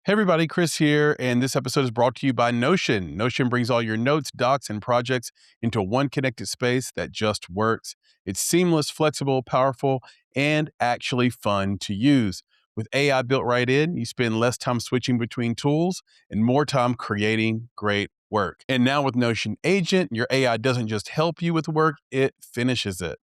Hey everybody, Chris here, and this episode is brought to you by Notion. Notion brings all your notes, docs, and projects into one connected space that just works. It's seamless, flexible, powerful, and actually fun to use. With AI built right in, you spend less time switching between tools and more time creating great work. And now with Notion Agent, your AI doesn't just help you with work, it finishes it.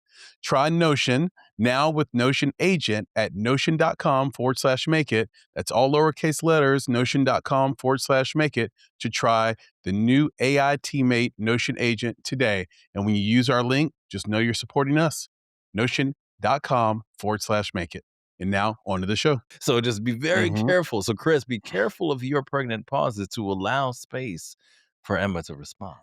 Try Notion now with Notion Agent at notion.com/make it. That's all lowercase letters, notion.com/make it to try the new AI teammate Notion Agent today. And when you use our link, just know you're supporting us. Notion.com/make it. And now on to the show. So just be very careful. So Chris, be careful of your pregnant pauses to allow space for Emma to respond.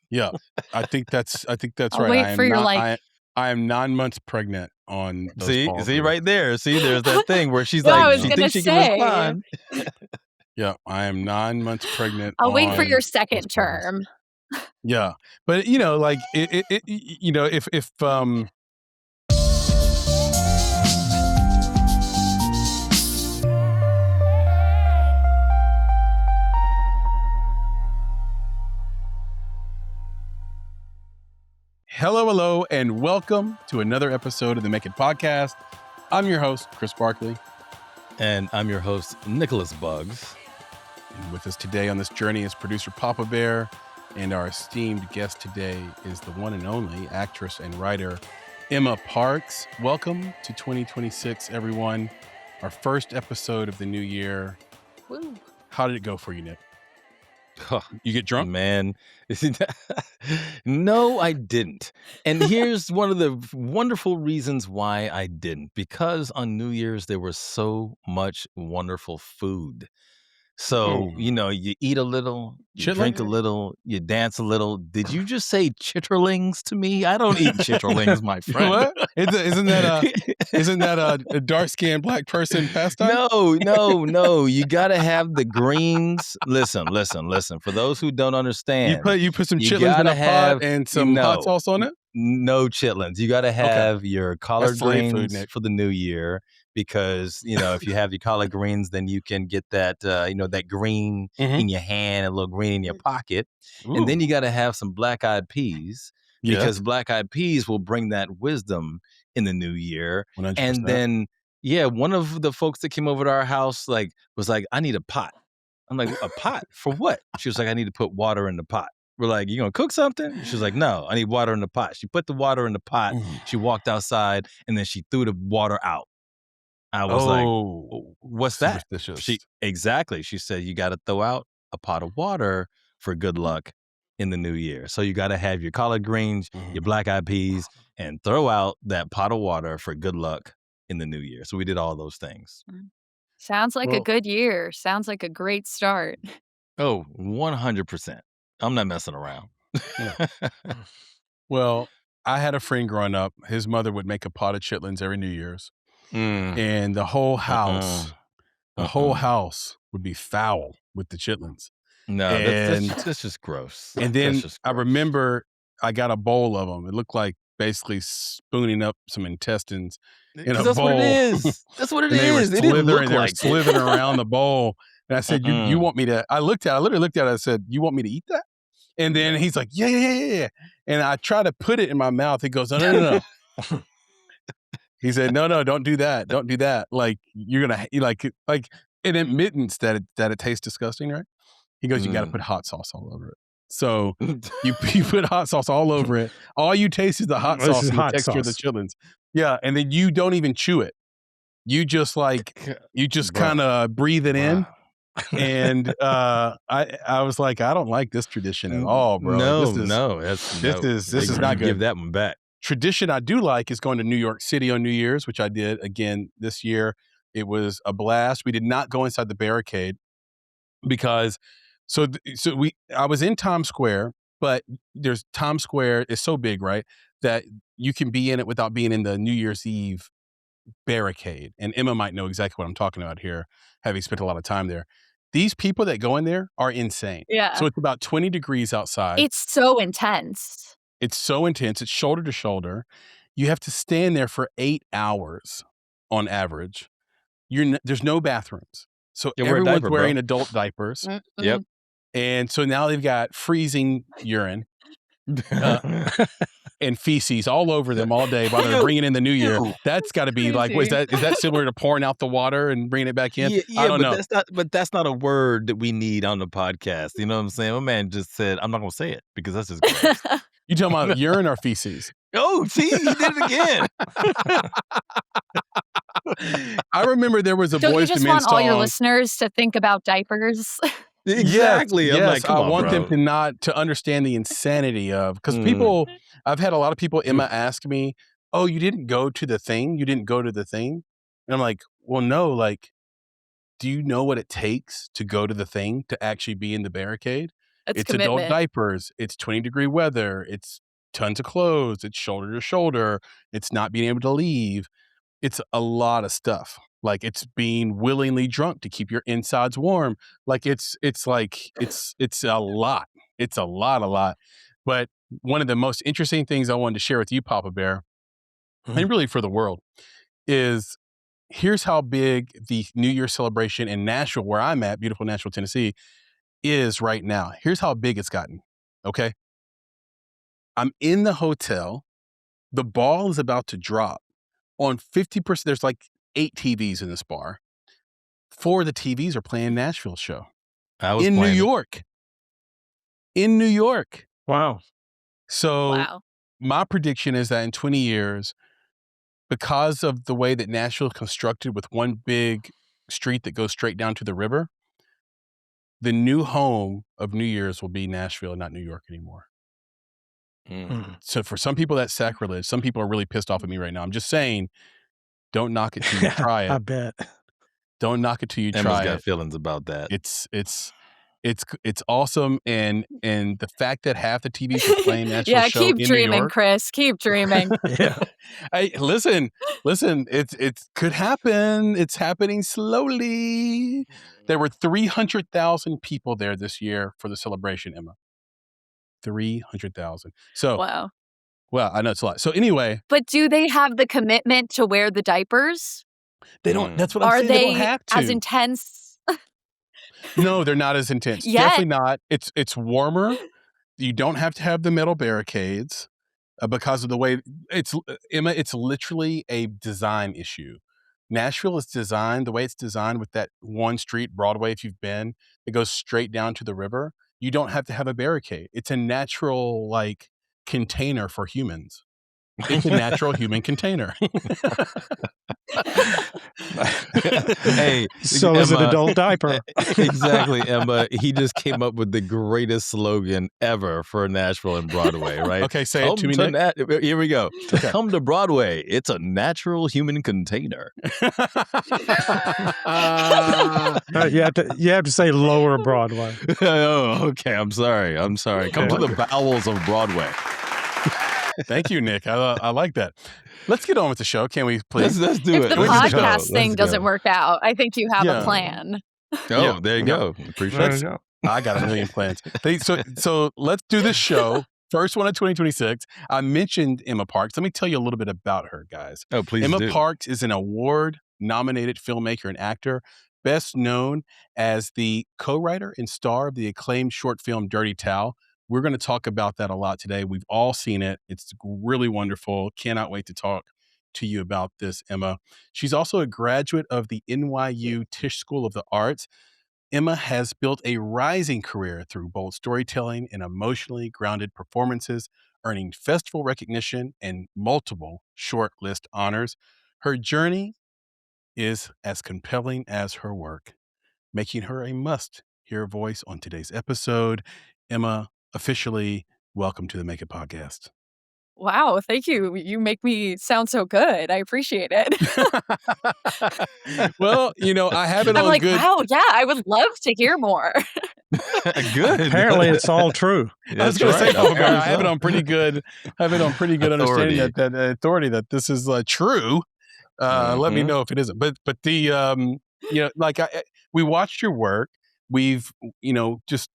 Yeah, I think that's I'll right. wait for your I am 9 months pregnant on those See pauses. right there. See, there's that thing where she's No, I like, was she gonna thinks she can respond. Yeah, I am 9 months pregnant. I'll wait for on your second those pauses. term. Yeah, but like if Hello, and welcome to another episode of the Make It Podcast. I'm your host, Chris Barkley. And I'm your host, Nicholas Buggs. And with us today on this journey is producer Papa Bear, and our esteemed guest today is the one and only actress and writer, Emma Parks. Welcome to 2026, everyone. Our first episode of the new year. Woo. How did it go for you, Nick? You get drunk? Man. No, I didn't. And here's one of the wonderful reasons why I didn't. Because on New Year's, there was so much wonderful food. So, you eat a little, you drink a little, you dance a little. Did you just say chitterlings to me? I don't eat chitterlings, my friend. What? Isn't that a dark-skinned black person pastime? No. You got to have the greens. Listen. For those who don't understand, You put some chitlins in a pot and some hot sauce on it? No chitlins. You got to have your collard slave greens food, Nick. for the new year. Because, if you have your collard greens, then you can get that, that green in your hand, a little green in your pocket. Ooh. And then you got to have some black-eyed peas because Yes. black-eyed peas will bring that wisdom in the new year. 100%. And then, one of the folks that came over to our house, was like, I need a pot. I'm like, a pot? For what? She was like, I need to put water in the pot. We're like, you going to cook something? She was like, no, I need water in the pot. She put the water in the pot. She walked outside and then she threw the water out. I was like, what's that? Superstitious. She said, you got to throw out a pot of water for good luck in the new year. So you got to have your collard greens, your black-eyed peas, and throw out that pot of water for good luck in the new year. So we did all those things. Sounds like a good year. Sounds like a great start. Oh, 100%. I'm not messing around. Yeah. Well, I had a friend growing up. His mother would make a pot of chitlins every New Year's. And the whole house, would be foul with the chitlins. No, that's just gross. And then I remember I got a bowl of them. It looked like basically spooning up some intestines in a bowl. That's what it is. That's what it is. They were slithering around the bowl. And I said, you want me to, I literally looked at it. I said, you want me to eat that? And then he's like, yeah. And I try to put it in my mouth. He goes, no. He said, no, don't do that. Don't do that. Like, you're going to, like an admittance that it tastes disgusting, right? He goes, you got to put hot sauce all over it. So you put hot sauce all over it. All you taste is the hot sauce and the texture of the chitlins. Yeah, and then you don't even chew it. You just kind of breathe it in. And I was like, I don't like this tradition at all, bro. This is not good. Give that one back. Tradition I do like is going to New York City on New Year's, which I did again this year. It was a blast. We did not go inside the barricade because I was in Times Square, but there's Times Square is so big, right, that you can be in it without being in the New Year's Eve barricade. And Emma might know exactly what I'm talking about here, having spent a lot of time there. These people that go in there are insane. Yeah. So it's about 20 degrees outside. It's so intense. It's shoulder to shoulder. You have to stand there for 8 hours on average. There's no bathrooms. So Yeah, wear a everyone's diaper, wearing bro. adult diapers. Yep. And so now they've got freezing urine and feces all over them all day while they're Ew. bringing in the new year. Ew. That's got to be like, Crazy. is that similar to pouring out the water and bringing it back in? I don't know. That's not a word that we need on the podcast. You know what I'm saying? My man just said, I'm not going to say it because that's just gross. You talking about urine or feces? Oh, see, he did it again. I remember there was a Don't you Boys to just Men want all your song. listeners to think about diapers? Exactly. Yes, I'm like, come I on, want bro. them to understand the insanity of, because people, I've had a lot of people, Emma, ask me, oh, you didn't go to the thing? You didn't go to the thing? And I'm like, well, no, like, do you know what it takes to go to the thing, to actually be in the barricade? It's adult diapers. It's 20-degree weather. It's tons of clothes. It's shoulder to shoulder. It's not being able to leave. It's a lot of stuff. Like, it's being willingly drunk to keep your insides warm. Like, it's a lot. It's a lot. But one of the most interesting things I wanted to share with you, Papa Bear, and really for the world, is here's how big the New Year celebration in Nashville, where I'm at, beautiful Nashville, Tennessee, is right now. Here's how big it's gotten. Okay. I'm in the hotel. The ball is about to drop. On 50%, there's like 8 TVs in this bar. 4 of the TVs are playing Nashville show. In New York. In New York. Wow. So my prediction is that in 20 years, because of the way that Nashville is constructed with one big street that goes straight down to the river, the new home of New Year's will be Nashville and not New York anymore. So for some people, that's sacrilege. Some people are really pissed off at me right now. I'm just saying, don't knock it till you try it. I bet. Don't knock it till you try Emma's it. got feelings about that. It's awesome, and the fact that half the TVs are playing Nashville show keep in dreaming, New York. Chris. Keep dreaming. Hey, listen. It could happen. It's happening slowly. There were 300,000 people there this year for the celebration, Emma. 300,000. So wow. Well, I know it's a lot. So anyway, but do they have the commitment to wear the diapers? They don't. That's what I'm saying. They don't have to. As intense? No, they're not as intense. Definitely not. It's warmer. You don't have to have the metal barricades because of the way Emma. It's literally a design issue. Nashville is designed the way it's designed with that one street, Broadway. If you've been, it goes straight down to the river. You don't have to have a barricade. It's a natural container for humans. It's a natural human container. Hey, so is an adult diaper. Exactly, Emma. He just came up with the greatest slogan ever for Nashville and Broadway, right? Okay, say it to me, Nick. Here we go. Okay. Come to Broadway. It's a natural human container. You have to say lower Broadway. Oh, okay. I'm sorry. Come to the bowels of Broadway. Thank you, Nick. I like that. Let's get on with the show, can we, please? Let's do it. If the podcast thing doesn't work out, I think you have a plan. Oh, there you go. Appreciate it. I got a million plans. So let's do this show. First one of 2026. I mentioned Emma Parks. Let me tell you a little bit about her, guys. Oh, please Emma Parks is an award-nominated filmmaker and actor, best known as the co-writer and star of the acclaimed short film Dirty Towel. We're going to talk about that a lot today. We've all seen it. It's really wonderful. Cannot wait to talk to you about this, Emma. She's also a graduate of the NYU Tisch School of the Arts. Emma has built a rising career through bold storytelling and emotionally grounded performances, earning festival recognition and multiple shortlist honors. Her journey is as compelling as her work, making her a must-hear voice on today's episode. Emma, officially welcome to the Make It Podcast. Wow, thank you. You make me sound so good. I appreciate it. Well, I have it I'm on like, good. wow, yeah, I would love to hear more. Good. Apparently, it's all true. I was going to say, I have it on pretty good. Understanding that authority that this is true. Let me know if it isn't. But the we watched your work. We've just.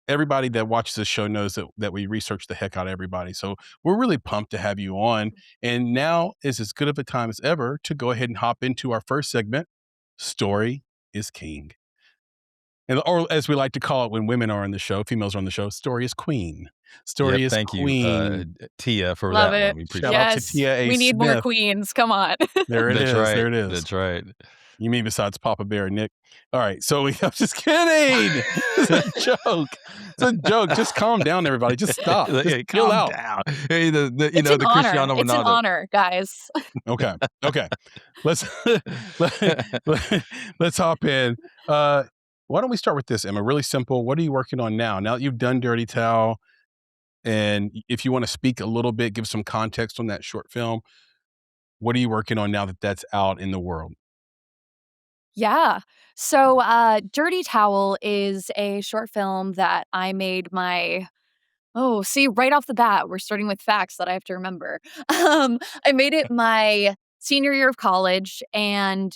Everybody that watches this show knows that we research the heck out of everybody. So we're really pumped to have you on. And now is as good of a time as ever to go ahead and hop into our first segment, Story is King. And or as we like to call it when women are on the show, females are on the show, story is queen. Story Yep, is thank you, queen. Tia, for Love that it. one. We Shout appreciate out it. to Yes. Tia A. We need more Smith. queens. Come on. There it That's is. right. There it is. That's right. You mean besides Papa Bear, Nick? All right. So I'm just kidding. It's a joke. It's a joke. Just calm down, everybody. Just stop. Just Hey, chill calm out. down. Hey, the It's an the honor. Cristiano It's an Ronaldo. honor, guys. Okay. Okay. Let's let's hop in. Why don't we start with this, Emma? Really simple. What are you working on now? Now that you've done Dirty Towel, and if you want to speak a little bit, give some context on that short film. What are you working on now that that's out in the world? Yeah. So, Dirty Towel is a short film that I made my oh, see, right off the bat, we're starting with facts that I have to remember. I made it my senior year of college, and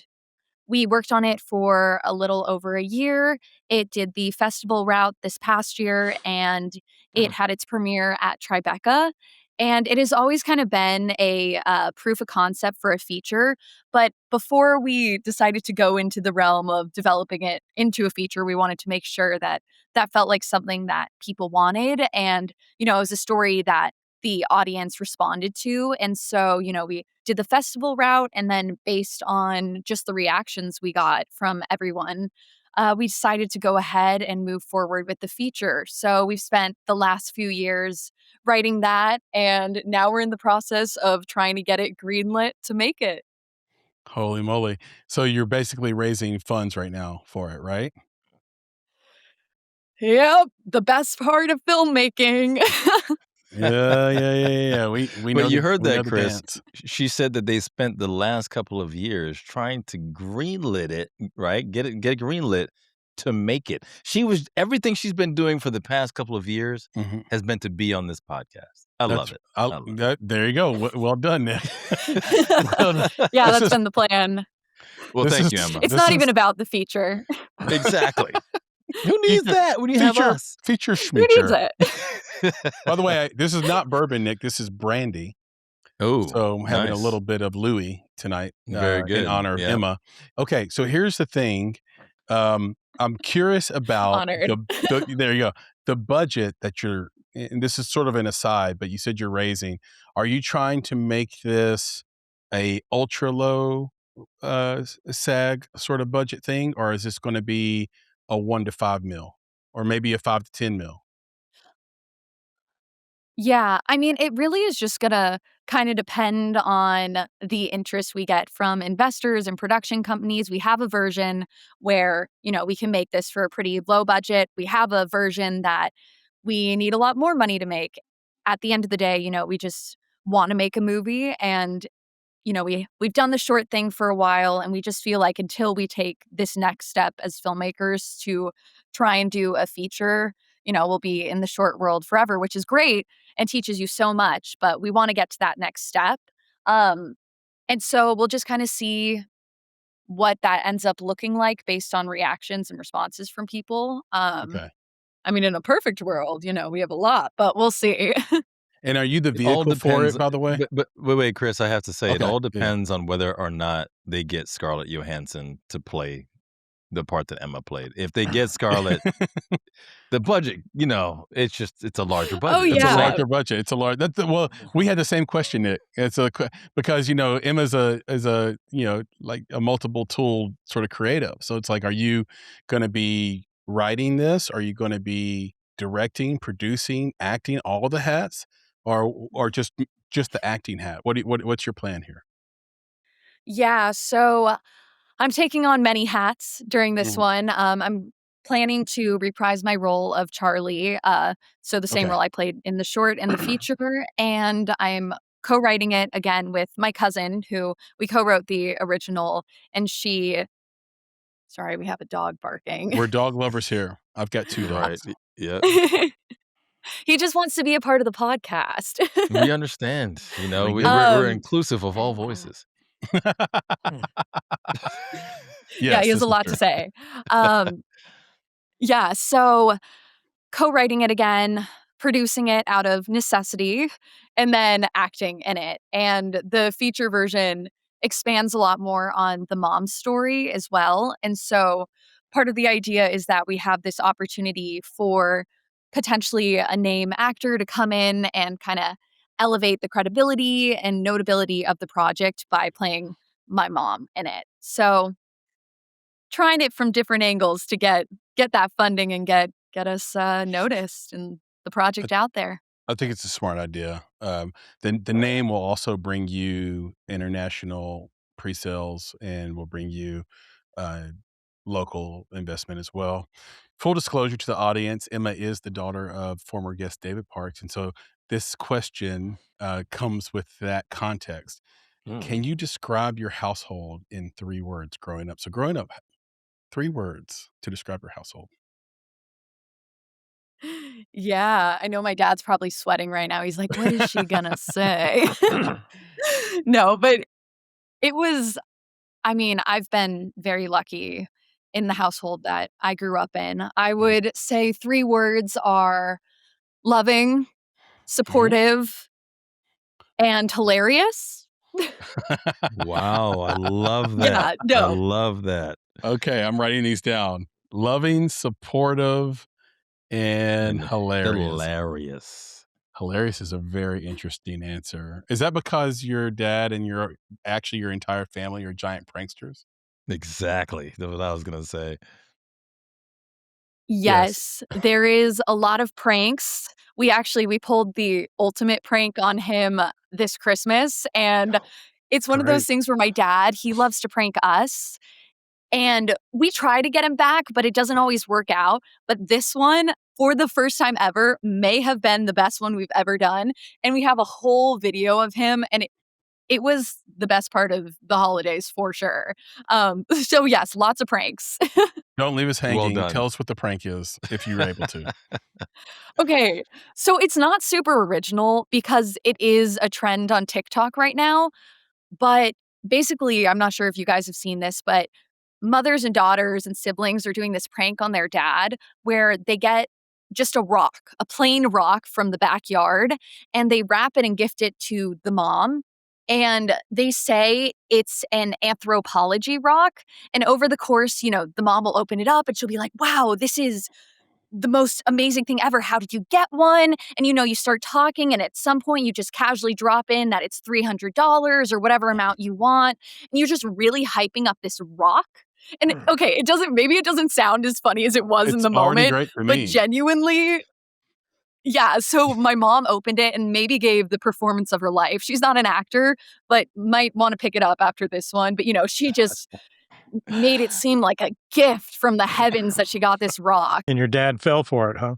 we worked on it for a little over a year. It did the festival route this past year, and it had its premiere at Tribeca. And it has always kind of been a proof of concept for a feature. But before we decided to go into the realm of developing it into a feature, we wanted to make sure that that felt like something that people wanted. And, it was a story that the audience responded to. And so, we did the festival route, and then based on just the reactions we got from everyone, we decided to go ahead and move forward with the feature. So we've spent the last few years writing that, and now we're in the process of trying to get it greenlit to make it. Holy moly. So you're basically raising funds right now for it, right? Yep, the best part of filmmaking. Yeah. We know But you heard we know that, the Chris. dance. She said that they spent the last couple of years trying to greenlit it, right? Get it greenlit to make it. Everything she's been doing for the past couple of years Mhm. has been to be on this podcast. I love it. I love it. There you go. Well done, Nick. Yeah, This that's is- been the plan. Well, This thank is- you, Emma. It's This not is- even about the feature. Exactly. Who needs that when you have feature us? feature Who needs schmeacher. it? By the way, this is not bourbon, Nick. This is brandy. Oh, So I'm having a nice. little bit of Louis tonight Very good. in honor of Yep. Emma. Okay, so here's the thing. I'm curious about Honored. there you go. The budget that you're, and this is sort of an aside, but you said you're raising. Are you trying to make this a ultra low SAG sort of budget thing, or is this going to be a 1 to 5 mil, or maybe a 5 to 10 mil? Yeah, I mean, it really is just gonna kind of depend on the interest we get from investors and production companies. We have a version where, we can make this for a pretty low budget. We have a version that we need a lot more money to make. At the end of the day, we just want to make a movie, and we've done the short thing for a while, and we just feel like until we take this next step as filmmakers to try and do a feature, we'll be in the short world forever, which is great and teaches you so much, but we want to get to that next step. Um, and so we'll just kind of see what that ends up looking like based on reactions and responses from people. Okay. I mean, in a perfect world, we have a lot, but we'll see. And are you the It all vehicle for depends. it, by the way? But wait, Chris, I have to say, it Okay, all yeah. depends on whether or not they get Scarlett Johansson to play the part that Emma played. If they get Scarlett, the budget, it's a larger budget. Oh, It's yeah. a larger budget. It's a large. Well, we had the same question, Nick. Because Emma's a like a multiple tool sort of creative. So it's like, are you going to be writing this? Are you going to be directing, producing, acting, all the hats, or just the acting hat? What's your plan here? Yeah, so I'm taking on many hats during this Mhm. one. I'm planning to reprise my role of Charlie, so the same Okay. role I played in the short and the feature, and I'm co-writing it again with my cousin, who we co-wrote the original, and sorry, we have a dog barking. We're dog lovers here. I've got 2 Right. dogs. Yeah. He just wants to be a part of the podcast. We understand. We're Um, inclusive of all voices. Yeah, Yes, he has this a is lot true. to say. Um, yeah, so co-writing it again, producing it out of necessity, and then acting in it. And the feature version expands a lot more on the mom's story as well. And so part of the idea is that we have this opportunity for potentially a name actor to come in and kind of elevate the credibility and notability of the project by playing my mom in it. So trying it from different angles to get that funding and get us noticed and the project out there. I think it's a smart idea. The name will also bring you international pre-sales and will bring you uh, local investment as well. Full disclosure to the audience, Emma is the daughter of former guest David Parks. And so this question comes with that context. Can you describe your household in 3 words growing up? So growing up, 3 words to describe your household. Yeah, I know my dad's probably sweating right now. He's like, "What is she gonna say?" No, but it was I mean, I've been very lucky in the household that I grew up in. I would say 3 words are loving, Mhm. supportive, and hilarious. Wow, I love that. Yeah, I no. love that. Okay, I'm writing these down. Loving, supportive, and And hilarious. hilarious. Hilarious is a very interesting answer. Is that because your dad and your entire family are giant pranksters? Exactly. That's what I was gonna say. Yes. Yes, there is a lot of pranks. We pulled the ultimate prank on him this Christmas, and it's one of those Great. things where my dad, he loves to prank us, and we try to get him back, but it doesn't always work out. But this one, for the first time ever, may have been the best one we've ever done, and we have a whole video of him, and it was the best part of the holidays for sure. So yes, lots of pranks. Don't leave us Well hanging. done. Tell us what the prank is if you're able to. Okay, so it's not super original because it is a trend on TikTok right now, but basically, I'm not sure if you guys have seen this, but mothers and daughters and siblings are doing this prank on their dad where they get just a rock, a plain rock from the backyard, and they wrap it and gift it to the mom. And they say it's an anthropology rock. And over the course, the mom will open it up and she'll be like, wow, this is the most amazing thing ever. How did you get one? And you start talking, and at some point, you just casually drop in that it's $300 or whatever amount you want. And you're just really hyping up this rock. And okay, maybe it doesn't sound as funny as it was in It's the already moment, great for but me. genuinely, yeah. So my mom opened it and maybe gave the performance of her life. She's not an actor, but might want to pick it up after this one. But she just made it seem like a gift from the heavens that she got this rock. And your dad fell for it, huh?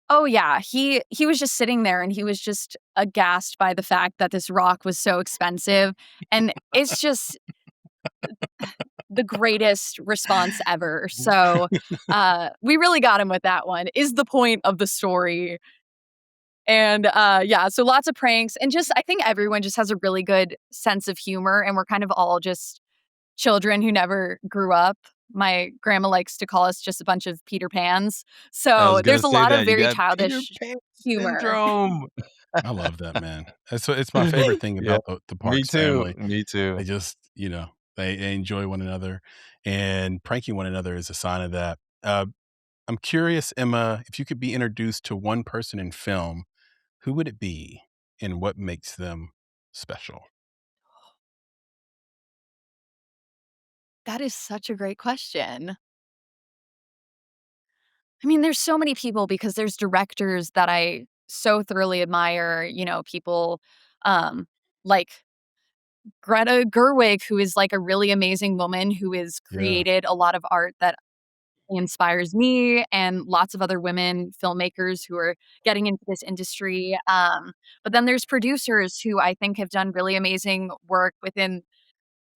Oh yeah, he was just sitting there and he was just aghast by the fact that this rock was so expensive, and it's just the greatest response ever. So, we really got him with that one, is the point of the story. And, yeah, so lots of pranks, and just I think everyone just has a really good sense of humor, and we're kind of all just children who never grew up. My grandma likes to call us just a bunch of Peter Pans. I So was gonna there's a say lot of that. You very got Peter childish Pan humor. syndrome. I love that, man. It's my favorite thing Yeah, about the me Parks too. family. Me They too. just, they enjoy one another, and pranking one another is a sign of that. I'm curious, Emma, if you could be introduced to one person in film, who would it be, and what makes them special? That is such a great question. I mean, there's so many people because there's directors that I so thoroughly admire, people um, like Greta Gerwig, who is like a really amazing woman who has Yeah. created a lot of art that inspires me, and lots of other women filmmakers who are getting into this industry. But then there's producers who I think have done really amazing work within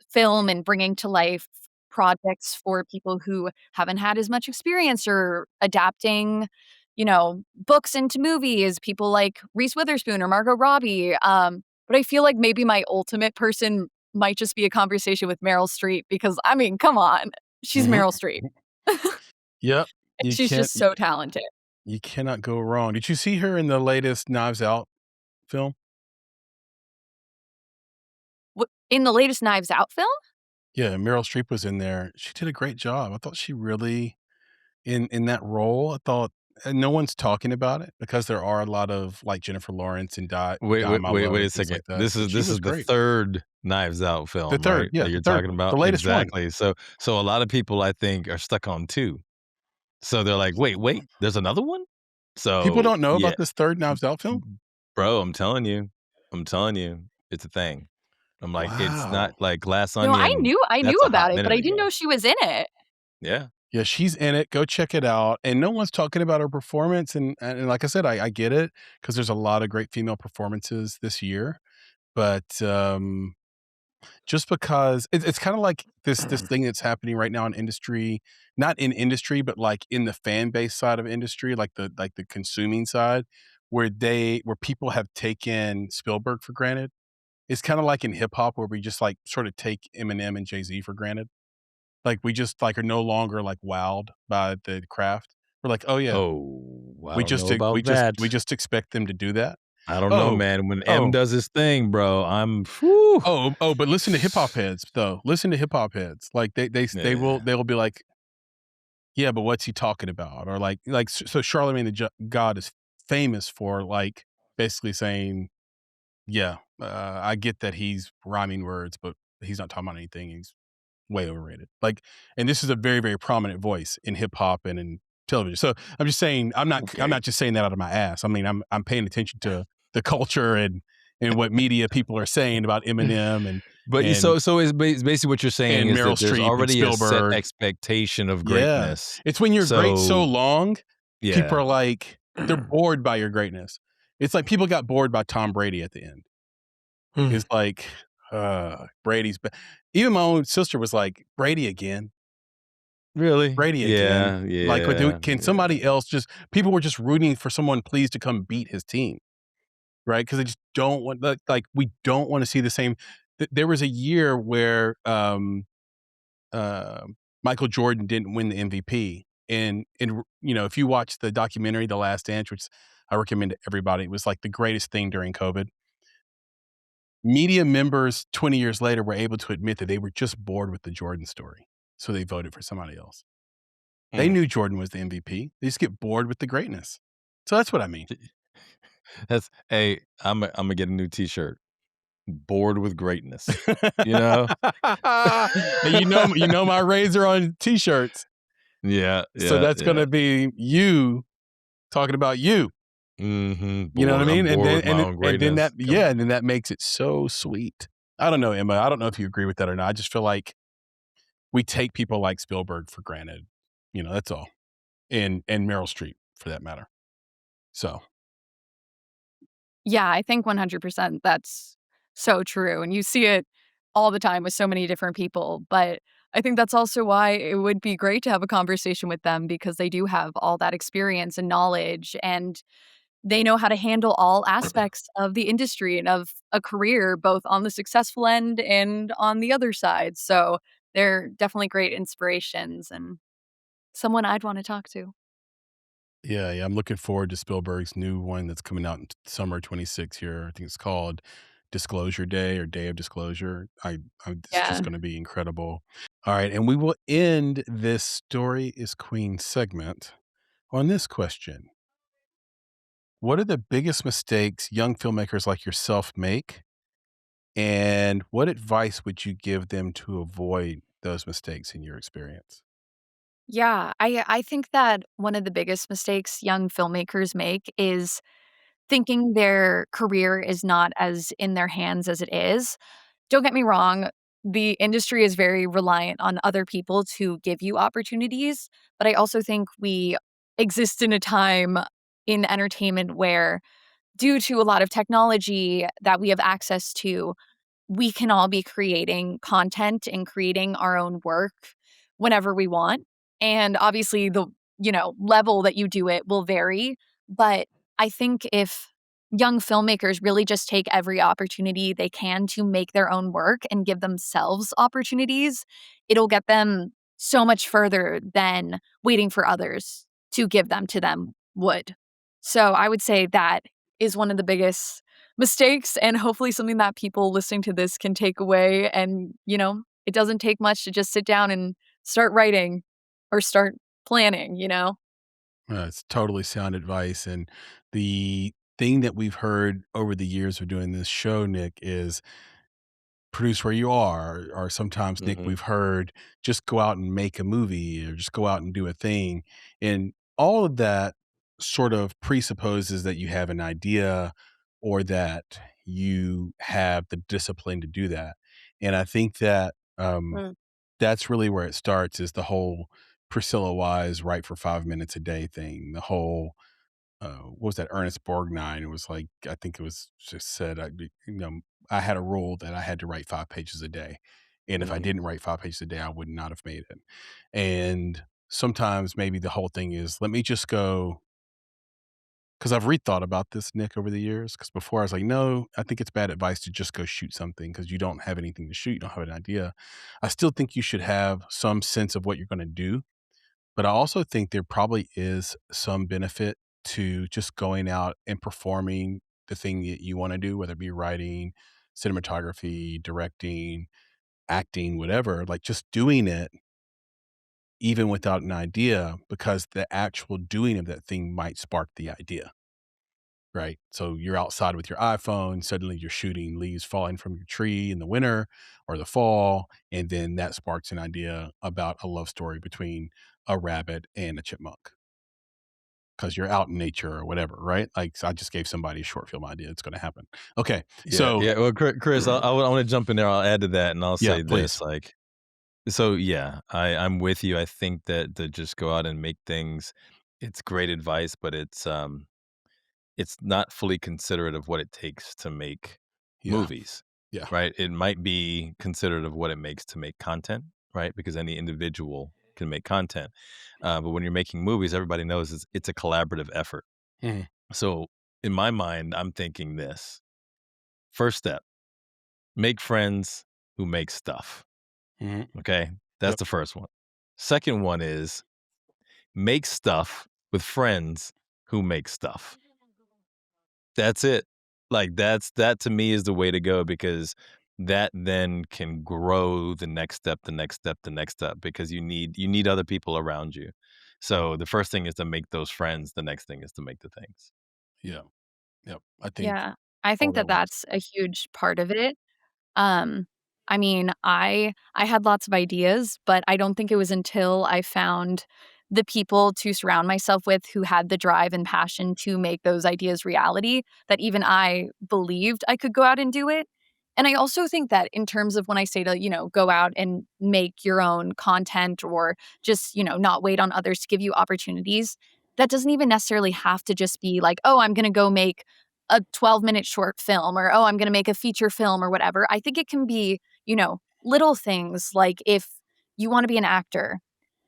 film and bringing to life projects for people who haven't had as much experience, or adapting, books into movies, people like Reese Witherspoon or Margot Robbie. But I feel like maybe my ultimate person might just be a conversation with Meryl Streep because, I mean, come on, she's Mhm. Meryl Streep. Yep. You She's can't just so talented. you cannot go wrong. Did you see her in the latest Knives Out film? In the latest Knives Out film? Yeah, Meryl Streep was in there. She did a great job. I thought she really in that role. I thought no one's talking about it because there are a lot of like Jennifer Lawrence and Wait and a things second. like that. This But is she this was is the great. third Knives Out The film, third, right? yeah, That the you're third talking one, about? the latest one. Exactly. So a lot of people I think are stuck on 2. So they're like, "Wait, there's another one?" People So, don't know yeah. about this third Knives Out film. Bro, I'm telling you, it's a thing. I'm like, it's not Wow. like Glass No, Onion. I knew That's a about hot it, but minute I didn't ago. know she was in it. Yeah. Yeah, she's in it. Go check it out. And no one's talking about her performance. And like I said, I get it because there's a lot of great female performances this year. But just because it's kind of like this thing that's happening right now in industry, not in industry, but like in the fan base side of industry, like the consuming side, where people have taken Spielberg for granted. It's kind of like in hip hop where we just like sort of take Eminem and Jay-Z for granted. Like we just like are no longer like wowed by the craft. We're like, oh yeah, Oh, I don't know about we that. just expect them to do that. I don't know, Oh, man. When M oh, does his thing, bro, I'm whew. but listen to hip hop heads though. Listen to hip hop heads. Like Yeah. they will be like, yeah, but what's he talking about? Or so Charlemagne the God is famous for like basically saying, yeah, I get that he's rhyming words, but he's not talking about anything. He's way overrated. Like, and this is a very, very prominent voice in hip hop and in television. So I'm just saying, I'm Okay. not just saying that out of my ass. I mean, I'm paying attention to the culture and what media people are saying about Eminem But and it's basically what you're saying and is Meryl that there's Streep and already a set Spielberg. expectation of Yeah, greatness. it's when you're great so So, long, people yeah. are like they're bored by your greatness. It's like people got bored by Tom Brady at the end. It's like Brady's. Even my own sister was like Brady again. Really? Brady again. Yeah, Like, yeah, can yeah. somebody else people were just rooting for someone pleased to come beat his team, right? Because they just don't want, we don't want to see the same. There was a year where uh, Michael Jordan didn't win the MVP. And if you watch the documentary, The Last Dance, which I recommend to everybody, it was like the greatest thing during COVID. Media members 20 years later were able to admit that they were just bored with the Jordan story. So they voted for somebody else. They Mm. knew Jordan was the MVP. They just get bored with the greatness. So that's what I mean. Hey, I'm gonna get a new T-shirt. Bored with greatness. You know? And you know my razor on t-shirts. Yeah, So yeah, that's yeah. gonna be you talking about you. You know what I Bored. I'm mean? And bored then with my own greatness. Come and then that makes it so sweet. I don't know, Emma. I don't know if you agree with that or not. I just feel like we take people like Spielberg for granted. That's all. And Meryl Streep for that matter. So Yeah, I think 100% that's so true, and you see it all the time with so many different people, but I think that's also why it would be great to have a conversation with them because they do have all that experience and knowledge, and they know how to handle all aspects of the industry and of a career, both on the successful end and on the other side, so they're definitely great inspirations and someone I'd wanna talk to. yeah, I'm looking forward to Spielberg's new one that's coming out in summer 26 here. I think it's called Disclosure Day or Day of Disclosure. It's just Yeah. going to be incredible. All right, and we will end this Story is Queen segment on this question. What are the biggest mistakes young filmmakers like yourself make? And what advice would you give them to avoid those mistakes in your experience? Yeah, I think that one of the biggest mistakes young filmmakers make is thinking their career is not as in their hands as it is. Don't get me wrong, the industry is very reliant on other people to give you opportunities, but I also think we exist in a time in entertainment where due to a lot of technology that we have access to, we can all be creating content and creating our own work whenever we want. And obviously the level that you do it will vary, but I think if young filmmakers really just take every opportunity they can to make their own work and give themselves opportunities, it'll get them so much further than waiting for others to give them to them would. So I would say that is one of the biggest mistakes and hopefully something that people listening to this can take away and, it doesn't take much to just sit down and start writing or start planning, you know? It's totally sound advice. And the thing that we've heard over the years of doing this show, Nick, is produce where you are. Or sometimes, Nick, Mhm. we've heard just go out and make a movie or just go out and do a thing. And all of that sort of presupposes that you have an idea or that you have the discipline to do that. And I think that Mm. that's really where it starts is the whole Priscilla Wise write for 5 minutes a day thing. The whole what was that Ernest Borgnine? It was like I think it was just said I had a rule that I had to write 5 pages a day, and if I Mhm. didn't write 5 pages a day, I would not have made it. And sometimes maybe the whole thing is let me just go because I've rethought about this, Nick, over the years. Because before I was like, no, I think it's bad advice to just go shoot something because you don't have anything to shoot, you don't have an idea. I still think you should have some sense of what you're going to do, but I also think there probably is some benefit to just going out and performing the thing that you want to do, whether it be writing, cinematography, directing, acting, whatever, like just doing it even without an idea, because the actual doing of that thing might spark the idea, right? So you're outside with your iPhone, suddenly you're shooting leaves falling from your tree in the winter or the fall, and then that sparks an idea about a love story between a rabbit and a chipmunk because you're out in nature or whatever, right? Like so I just gave somebody a short film idea. It's going to happen. Okay. Yeah, So yeah. Well, Chris, I wanna jump in there, I'll add to that, and I'll yeah, say please. this, like so, yeah, I'm with you. I think that to just go out and make things, it's great advice, but it's not fully considerate of what it takes to make Yeah. movies, Yeah. right? It might be considerate of what it makes to make content, right? Because any individual can make content. But when you're making movies, everybody knows it's a collaborative effort. Mhm. So in my mind, I'm thinking this. First step, make friends who make stuff. Mhm. Okay. That's Yep. the first one. Second one is make stuff with friends who make stuff. That's it. Like, that to me is the way to go because that then can grow the next step, the next step, the next step because you need other people around you. So, the first thing is to make those friends, the next thing is to make the things. Yeah. Yep. I think Yeah. I all think that that works. that's a huge part of it. Um, I mean, I had lots of ideas, but I don't think it was until I found the people to surround myself with who had the drive and passion to make those ideas reality that even I believed I could go out and do it. And I also think that in terms of when I say to, go out and make your own content or just, not wait on others to give you opportunities, that doesn't even necessarily have to just be like, oh, I'm going to go make a 12-minute short film or, oh, I'm going to make a feature film or whatever. I think it can be, little things like if you want to be an actor,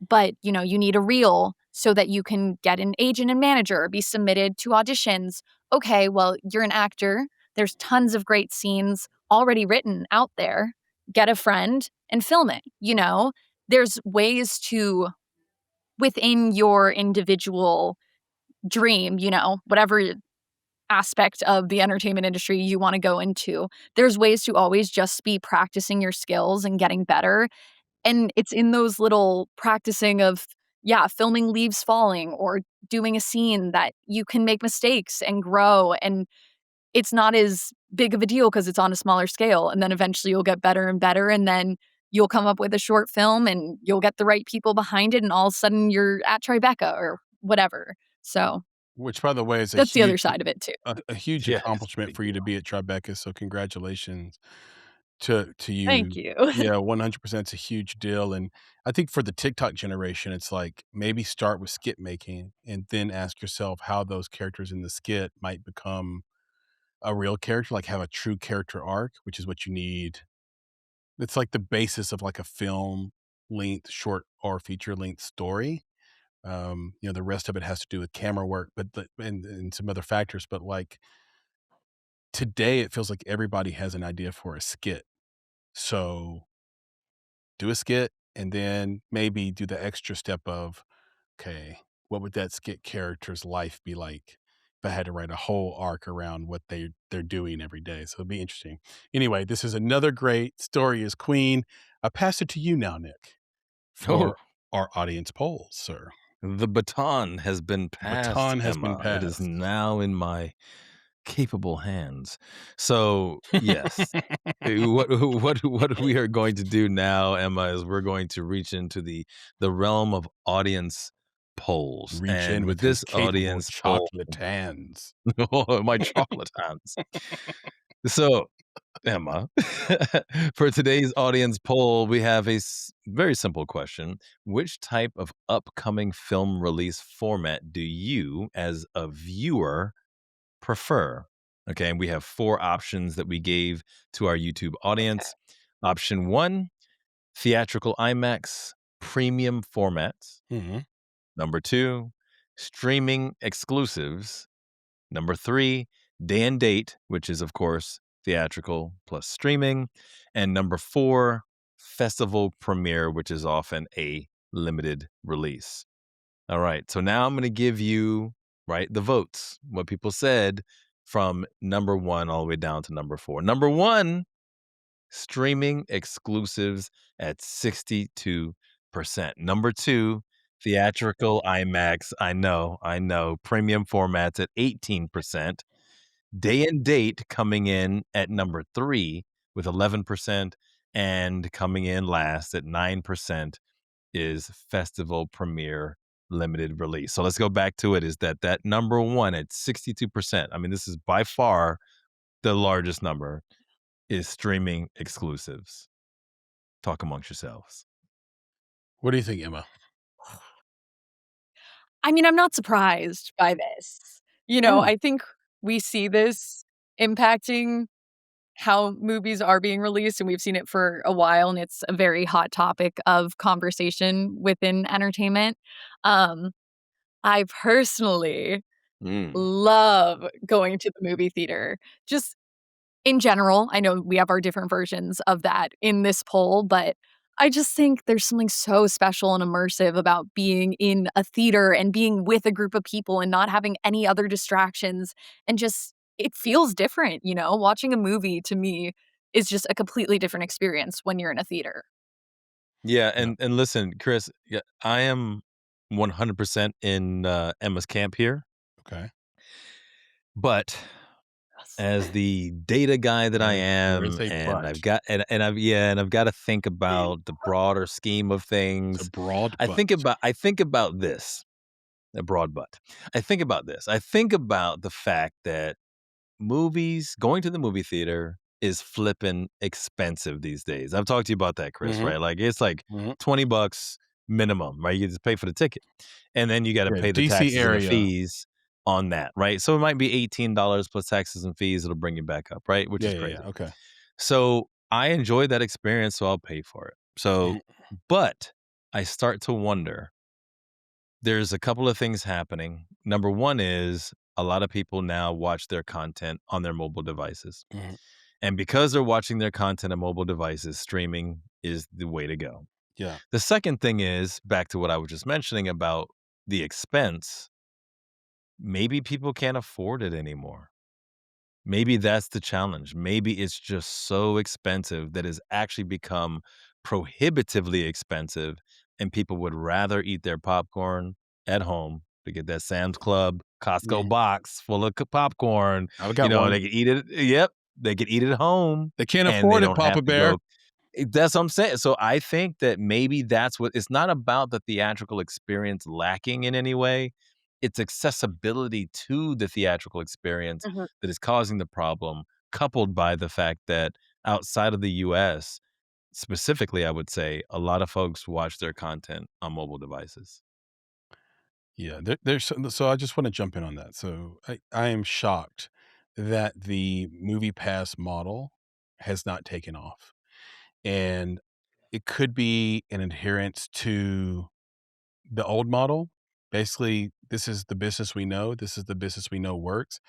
but, you need a reel so that you can get an agent and manager, be submitted to auditions. Okay, well, you're an actor. There's tons of great scenes already written out there. Get a friend and film it. There's ways to, within your individual dream, whatever aspect of the entertainment industry you want to go into, there's ways to always just be practicing your skills and getting better. And it's in those little practicing of, yeah, filming leaves falling or doing a scene that you can make mistakes and grow. And it's not as big of a deal because it's on a smaller scale. And then eventually you'll get better and better. And then you'll come up with a short film and you'll get the right people behind it. And all of a sudden you're at Tribeca or whatever. So Which, by the way, is that's the other side of it too. a huge Yeah, it's a accomplishment big for you to deal. be at Tribeca. So congratulations to Thank you. you. Yeah, 100% is a huge deal. And I think for the TikTok generation, it's like maybe start with skit making and then ask yourself how those characters in the skit might become a real character, like have a true character arc, which is what you need. It's like the basis of like a film length, short or feature length story. The rest of it has to do with camera work, but and some other factors. But like today, it feels like everybody has an idea for a skit. So do a skit and then maybe do the extra step of, okay, what would that skit character's life be like if I had to write a whole arc around what they're doing every day? So it'll be interesting. Anyway, this is another great story is Queen. I pass it to you now, Nick, Oh, for our audience polls, sir. The baton has been The passed, baton has been Emma. It is passed. now in my capable hands. So, yes. What we are going to do now, Emma, is we're going to reach into the realm of audience polls. Reach in And with with his this capable audience poll, chocolate hands. my chocolate hands. So, Emma, for today's audience poll, we have a very simple question. Which type of upcoming film release format do you, as a viewer, prefer? Okay, and we have 4 options that we gave to our YouTube Okay. audience. Option 1, theatrical IMAX premium formats. Mhm. Number 2, streaming exclusives. Number 3, day and date, which is, of course, theatrical plus streaming. And number 4, festival premiere, which is often a limited release. All right. So now I'm going to give you, right, the votes, what people said from number 1 all the way down to number 4. Number 1, streaming exclusives at 62%. Number 2, theatrical IMAX. I know. Premium formats at 18%. Day and date coming in at number 3 with 11%. And coming in last at 9% is festival premiere limited release. So let's go back to it. Is that number 1 at 62%? I mean, this is by far the largest number, is streaming exclusives. Talk amongst yourselves. What do you think, Emma? I mean, I'm not surprised by this. Oh. I think we see this impacting how movies are being released, and we've seen it for a while, and it's a very hot topic of conversation within entertainment. Um, I personally Mm. love going to the movie theater. Just in general, I know we have our different versions of that in this poll, but I just think there's something so special and immersive about being in a theater and being with a group of people and not having any other distractions, and just it feels different, Watching a movie to me is just a completely different experience when you're in a theater. Yeah, Yeah. and listen, Chris, yeah, I am 100% in Emma's camp here, Okay. but Yes. as the data guy that I There is am, a and I've but. got and I've got to think about the broader scheme of It's a things. broad I but. think about this, a broad butt. I think about this. I think about the fact that going to the movie theater is flipping expensive these days. I've talked to you about that, Chris, Mhm. right? Like it's like Mhm. $20 minimum, right? You just pay for the ticket. And then you got to Yeah, pay the DC taxes and the area. fees on that, right? So it might be $18 plus taxes and fees. It'll bring you back up, right? Which Yeah, is yeah, yeah. crazy. Okay. So I enjoy that experience, so I'll pay for it. So, Mhm. but I start to wonder, there's a couple of things happening. Number 1 is a lot of people now watch their content on their mobile devices. Mhm. And because they're watching their content on mobile devices, streaming is the way to go. Yeah. The second thing is back to what I was just mentioning about the expense. Maybe people can't afford it anymore. Maybe that's the challenge. Maybe it's just so expensive that it's actually become prohibitively expensive, and people would rather eat their popcorn at home to get that Sam's Club, Costco Mhm. box full of popcorn. I've got They one. can eat it. Yep, they can eat it at home, They can't and they afford it, don't have Papa to Bear. go. That's what I'm saying. So I think that maybe that's what it's not about the theatrical experience lacking in any way. It's accessibility to the theatrical experience Mhm. that is causing the problem, coupled by the fact that outside of the US, specifically, I would say a lot of folks watch their content on mobile devices. Yeah, there's so I just wanna jump in on that. So I am shocked that the Movie Pass model has not taken off, and it could be an adherence to the old model. Basically, this is the business we know. This is the business we know works.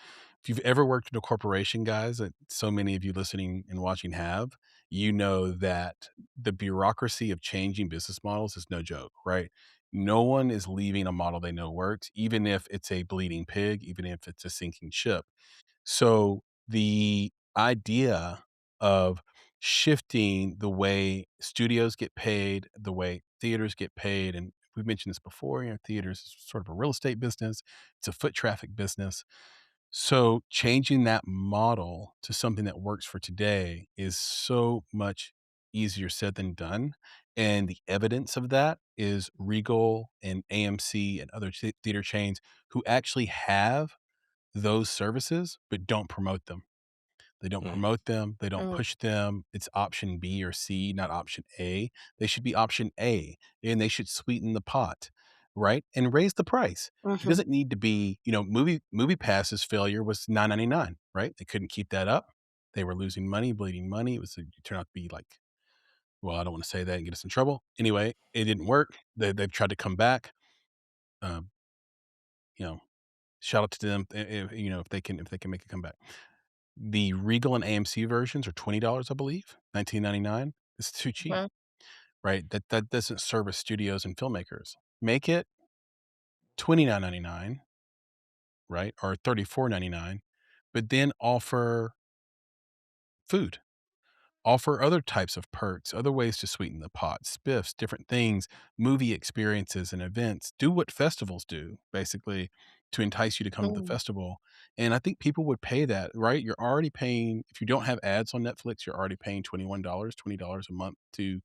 If you've ever worked in a corporation, guys, that so many of you listening and watching have, you know that the bureaucracy of changing business models is no joke, right? No one is leaving a model they know works, even if it's a bleeding pig, even if it's a sinking ship. So the idea of shifting the way studios get paid, the way theaters get paid, and we've mentioned this before, theaters is sort of a real estate business. It's a foot traffic business. So changing that model to something that works for today is so much easier said than done. And the evidence of that is Regal and AMC and other theater chains who actually have those services, but don't promote them. They don't promote them. They don't push them. It's option B or C, not option A. They should be option A, and they should sweeten the pot, right? And raise the price. It doesn't need to be, Movie Pass's failure was $9.99, right? They couldn't keep that up. They were losing money, bleeding money. It turned out to be like, well, I don't want to say that and get us in trouble. Anyway, it didn't work. They've tried to come back. Um, shout out to them if they can make a comeback. The Regal and AMC versions are $20, I believe, $19.99. It's too cheap, right? That doesn't service studios and filmmakers. Make it $29.99, right, or $34.99, but then offer food. Offer other types of perks, other ways to sweeten the pot, spiffs, different things, movie experiences and events. Do what festivals do, basically, to entice you to come to the festival. And I think people would pay that, right? You're already paying, if you don't have ads on Netflix, you're already paying $21, $20 a month to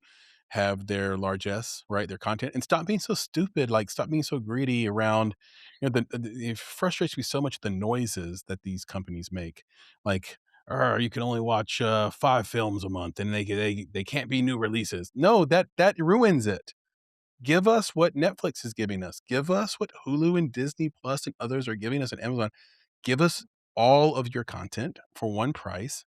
have their largesse, right? Their content. And stop being so stupid, like stop being so greedy around, it frustrates me so much the noises that these companies make. Like, or you can only watch 5 films a month and they can't be new releases. No, that ruins it. Give us what Netflix is giving us. Give us what Hulu and Disney Plus and others are giving us, and Amazon. Give us all of your content for one price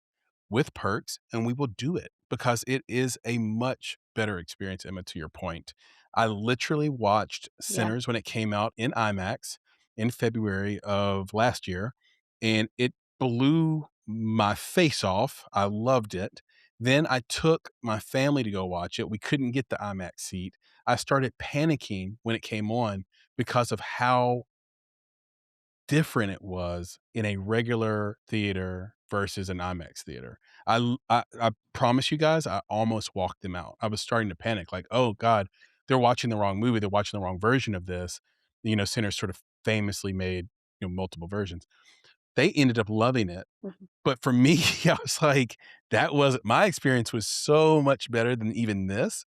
with perks, and we will do it because it is a much better experience, Emma, to your point. I literally watched Sinners when it came out in IMAX in February of last year, and it blew my face off. I loved it. Then I took my family to go watch it. We couldn't get the IMAX seat. I started panicking when it came on because of how different it was in a regular theater versus an IMAX theater. I promise you guys, I almost walked them out. I was starting to panic, like, oh God, they're watching the wrong movie. They're watching the wrong version of this. Sinners sort of famously made multiple versions. They ended up loving it. But for me, I was like, my experience was so much better than even this.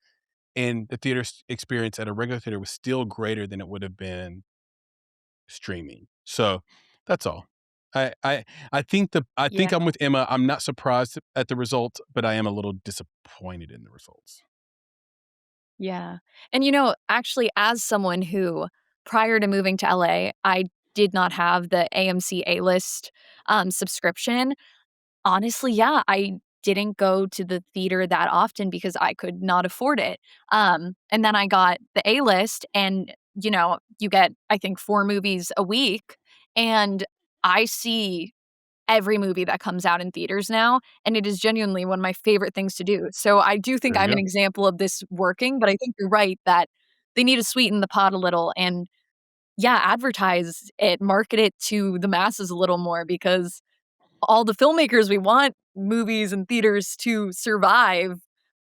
And the theater experience at a regular theater was still greater than it would have been streaming. So that's all. I think Yeah. I'm with Emma. I'm not surprised at the result, but I am a little disappointed in the results. Yeah. And actually, as someone who, prior to moving to LA, I did not have the AMC A-list subscription. Honestly, yeah, I didn't go to the theater that often because I could not afford it. And then I got the A-list, and you get, I think, 4 movies a week, and I see every movie that comes out in theaters now, and it is genuinely one of my favorite things to do. So I do think There you I'm an go. example of this working, but I think you're right that they need to sweeten the pot a little and, yeah, advertise it, market it to the masses a little more, because all the filmmakers, we want movies and theaters to survive,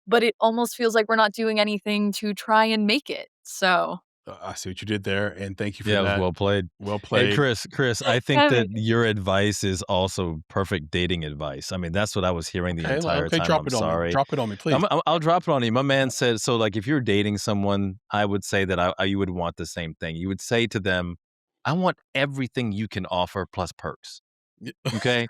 but it almost feels like we're not doing anything to try and make it. So I see what you did there, and thank you for Yeah, it was that. well played. Well Hey, played. Chris, I think Yeah, that your advice is also perfect dating advice. I mean, that's what I was hearing the entire Okay, time. drop I'm it on me. sorry. Drop it on me, please. I'll drop it on you. My man said, so like if you're dating someone, I would say that you would want the same thing. You would say to them, I want everything you can offer plus perks. Okay?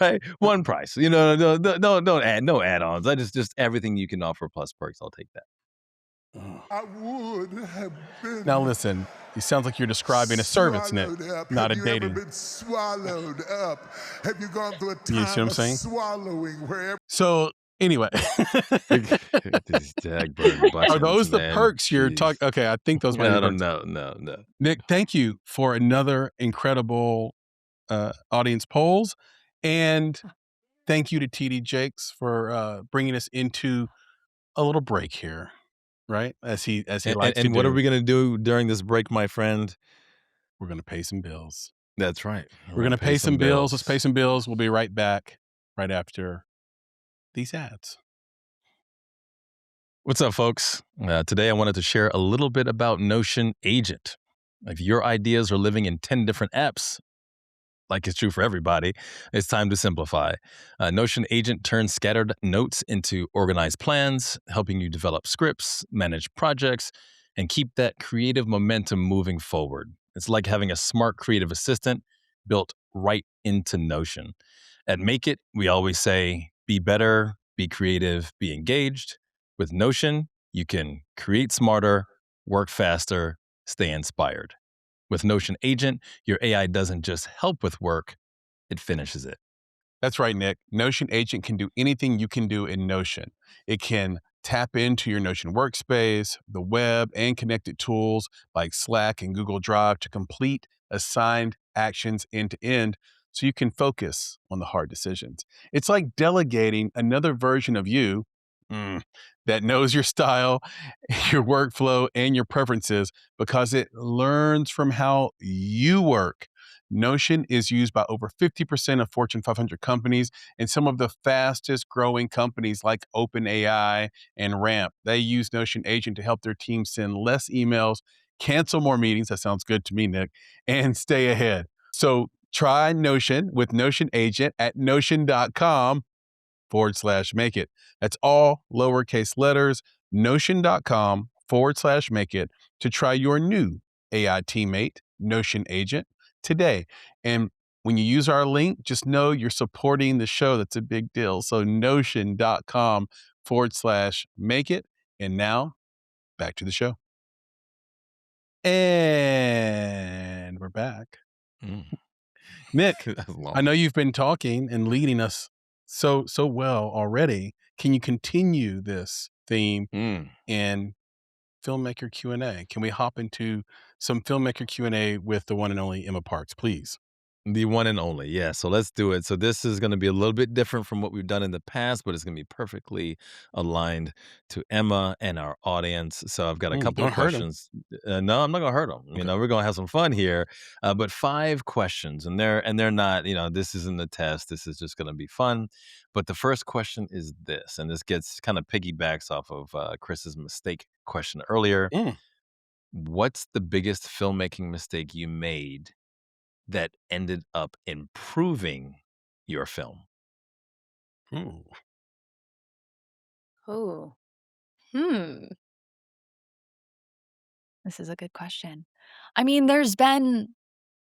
Right? One price. Don't add no add-ons. I just everything you can offer plus perks. I'll take that. I would have been. Now listen, it sounds like you're describing a service, Nick, swallowed up. not a Have you ever dating. been swallowed up? Have you gone through a time You see what I'm of saying? swallowing where So anyway, These dagbird are those buttons, the man. perks you're Jeez. talking? Okay, I think those might be No, perks. no. Nick, thank you for another incredible audience polls, and thank you to TD Jakes for bringing us into a little break here, right? As he likes to And what are do. we gonna do during this break, my friend? We're gonna pay some bills. That's right. We're gonna pay some bills. Let's pay some bills. We'll be right back right after these ads. What's up, folks? Today I wanted to share a little bit about Notion Agent. If your ideas are living in 10 different apps, like it's true for everybody, it's time to simplify. Notion Agent turns scattered notes into organized plans, helping you develop scripts, manage projects, and keep that creative momentum moving forward. It's like having a smart creative assistant built right into Notion. At Make It, we always say, be better, be creative, be engaged. With Notion, you can create smarter, work faster, stay inspired. With Notion Agent, your AI doesn't just help with work, it finishes it. That's right, Nick. Notion Agent can do anything you can do in Notion. It can tap into your Notion workspace, the web, and connected tools like Slack and Google Drive to complete assigned actions end to end so you can focus on the hard decisions. It's like delegating another version of you that knows your style, your workflow, and your preferences because it learns from how you work. Notion is used by over 50% of Fortune 500 companies and some of the fastest growing companies like OpenAI and Ramp. They use Notion Agent to help their team send less emails, cancel more meetings. That sounds good to me, Nick, and stay ahead. So try Notion with Notion Agent at notion.com/make it. That's all lowercase letters, notion.com/make it to try your new AI teammate, Notion Agent, today. And when you use our link, just know you're supporting the show. That's a big deal. So notion.com/make it. And now back to the show. And we're back. Nick, I know you've been talking and leading us so well already. Can you continue this theme in filmmaker Q&A? Can we hop into some filmmaker Q&A with the one and only Emma Parks, please? The one and only, yeah. So let's do it. So this is going to be a little bit different from what we've done in the past, but it's going to be perfectly aligned to Emma and our audience. So I've got a couple of Don't hurt 'em. questions. No, I'm not going to hurt them. Okay. We're going to have some fun here. But 5 questions, and they're not. This isn't the test. This is just going to be fun. But the first question is this, and this gets kind of piggybacks off of Chris's mistake question earlier. What's the biggest filmmaking mistake you made that ended up improving your film? Oh. Hmm. This is a good question. I mean, there's been,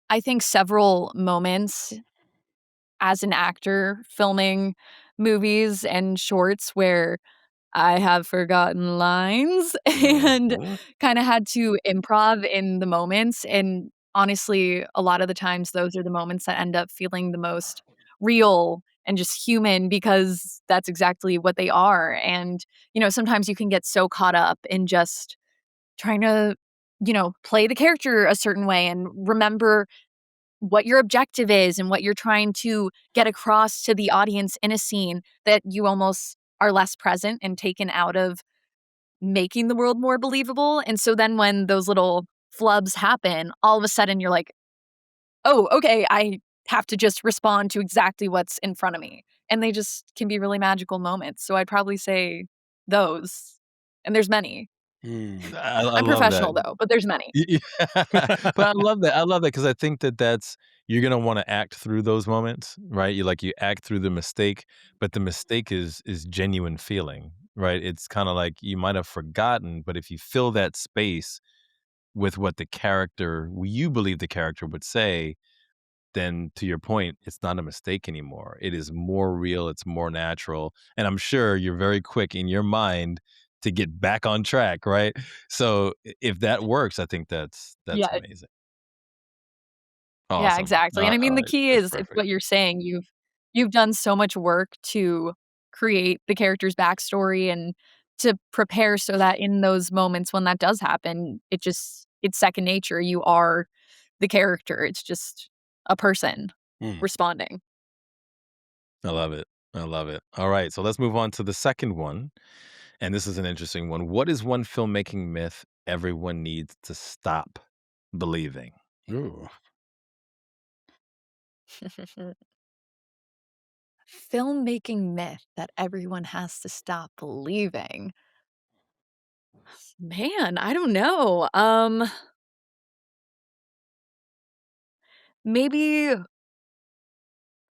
I think, several moments as an actor filming movies and shorts where I have forgotten lines and kinda had to improv in the moments, and honestly, a lot of the times, those are the moments that end up feeling the most real and just human because that's exactly what they are, and, sometimes you can get so caught up in just trying to, play the character a certain way and remember what your objective is and what you're trying to get across to the audience in a scene that you almost are less present and taken out of making the world more believable. And so then when those little flubs happen, all of a sudden you're like, oh, okay, I have to just respond to exactly what's in front of me. And they just can be really magical moments. So I'd probably say those. And there's many. I I'm love that. professional though, but there's many. But I love that. I love that because I think that's you're gonna want to act through those moments, right? You act through the mistake, but the mistake is genuine feeling, right? It's kind of like you might have forgotten, but if you fill that space with what you believe the character would say, then to your point, it's not a mistake anymore. It is more real, it's more natural. And I'm sure you're very quick in your mind to get back on track, right? So if that works, I think that's Yeah. amazing. Yeah, Awesome. exactly. And I mean, All the right. key That's is it's perfect. what you're saying. You've done so much work to create the character's backstory and to prepare so that in those moments when that does happen, it's second nature. You are the character. It's just a person responding. I love it. I love it. All right. So let's move on to the second one. And this is an interesting one. What is one filmmaking myth everyone needs to stop believing? Ooh. Filmmaking myth that everyone has to stop believing. Man, I don't know. Maybe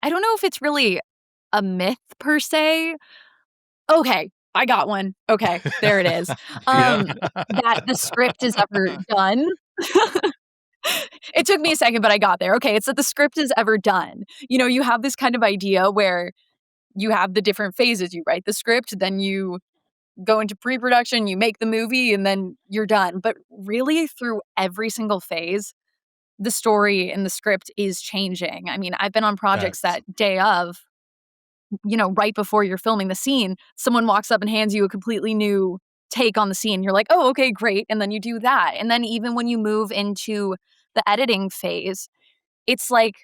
I don't know if it's really a myth per se. Okay, I got one. Okay, there it is. Yeah. That the script is ever done. It took me a second, but I got there. Okay, it's that the script is ever done. You know, you have this kind of idea where you have the different phases. You write the script, then you go into pre-production, you make the movie, and then you're done. But really, through every single phase, the story and the script is changing. I mean, I've been on projects Facts. that day of, you know, right before you're filming the scene, someone walks up and hands you a completely new take on the scene. You're like, oh, okay, great. And then you do that. And then even when you move into the editing phase, it's like